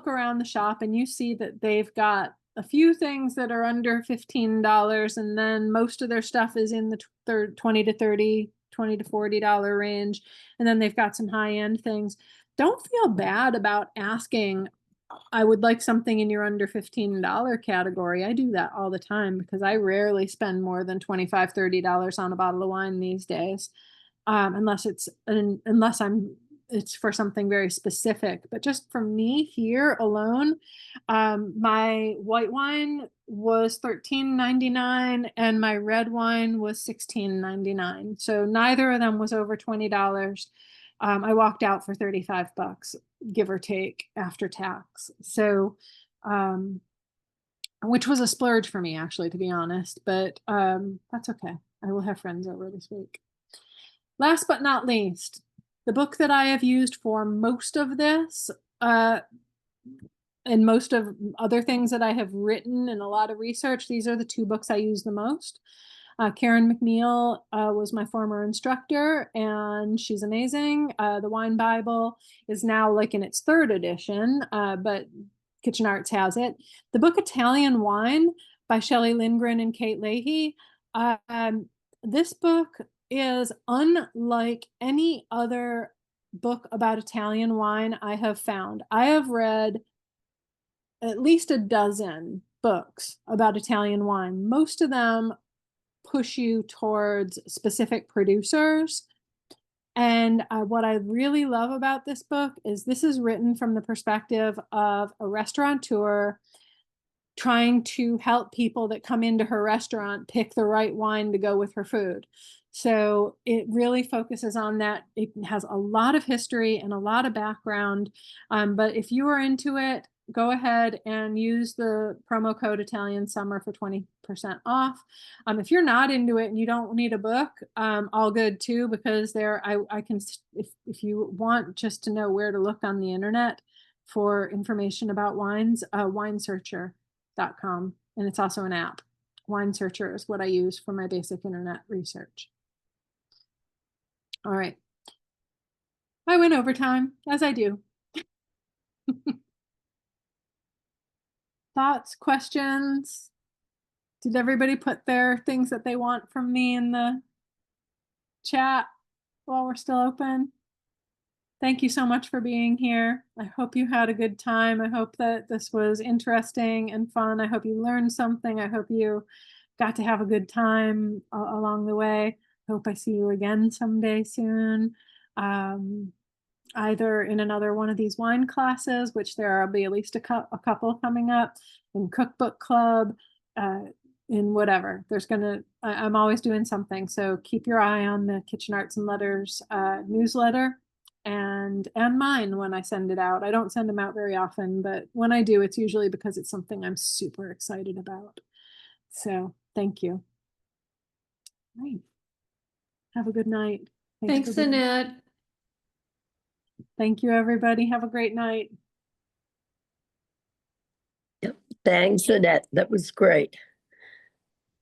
around the shop and you see that they've got a few things that are under $15 and then most of their stuff is in the $20 to $30, $20 to $40 range, and then they've got some high-end things, don't feel bad about asking, I would like something in your under $15 category. I do that all the time because I rarely spend more than $25, $30 on a bottle of wine these days, unless it's for something very specific. But just for me here alone, my white wine was $13.99 and my red wine was $16.99. So neither of them was over $20. I walked out for $35, give or take, after tax. So, which was a splurge for me, actually, to be honest, but that's okay. I will have friends over this week. Last but not least, the book that I have used for most of this, and most of other things that I have written and a lot of research, these are the 2 books I use the most. Karen McNeil was my former instructor, and she's amazing. The Wine Bible is now like in its 3rd edition, but Kitchen Arts has it. The book Italian Wine by Shelley Lindgren and Kate Leahy. This book is unlike any other book about Italian wine I have found. I have read at least a dozen books about Italian wine. Most of them push you towards specific producers. And what I really love about this book is this is written from the perspective of a restaurateur trying to help people that come into her restaurant pick the right wine to go with her food. So it really focuses on that. It has a lot of history and a lot of background. But if you are into it, go ahead and use the promo code Italian Summer for 20% off. If you're not into it and you don't need a book, all good too, because I can, if you want just to know where to look on the internet for information about wines, winesearcher.com. And it's also an app. Wine Searcher is what I use for my basic internet research. All right. I went overtime, as I do. Thoughts, questions? Did everybody put their things that they want from me in the chat while we're still open? thank you so much for being here. I hope you had a good time. I hope that this was interesting and fun. I hope you learned something. I hope you got to have a good time along the way. Hope I see you again someday soon. Either in another one of these wine classes, which there will be at least a couple coming up, in cookbook club, in whatever. I'm always doing something. So keep your eye on the Kitchen Arts and Letters newsletter and mine when I send it out. I don't send them out very often, but when I do, it's usually because it's something I'm super excited about. So thank you. Right. Have a good night. Thanks, Annette. Thank you, everybody. Have a great night. Yep. Thanks, Annette. That was great.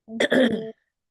Thank you.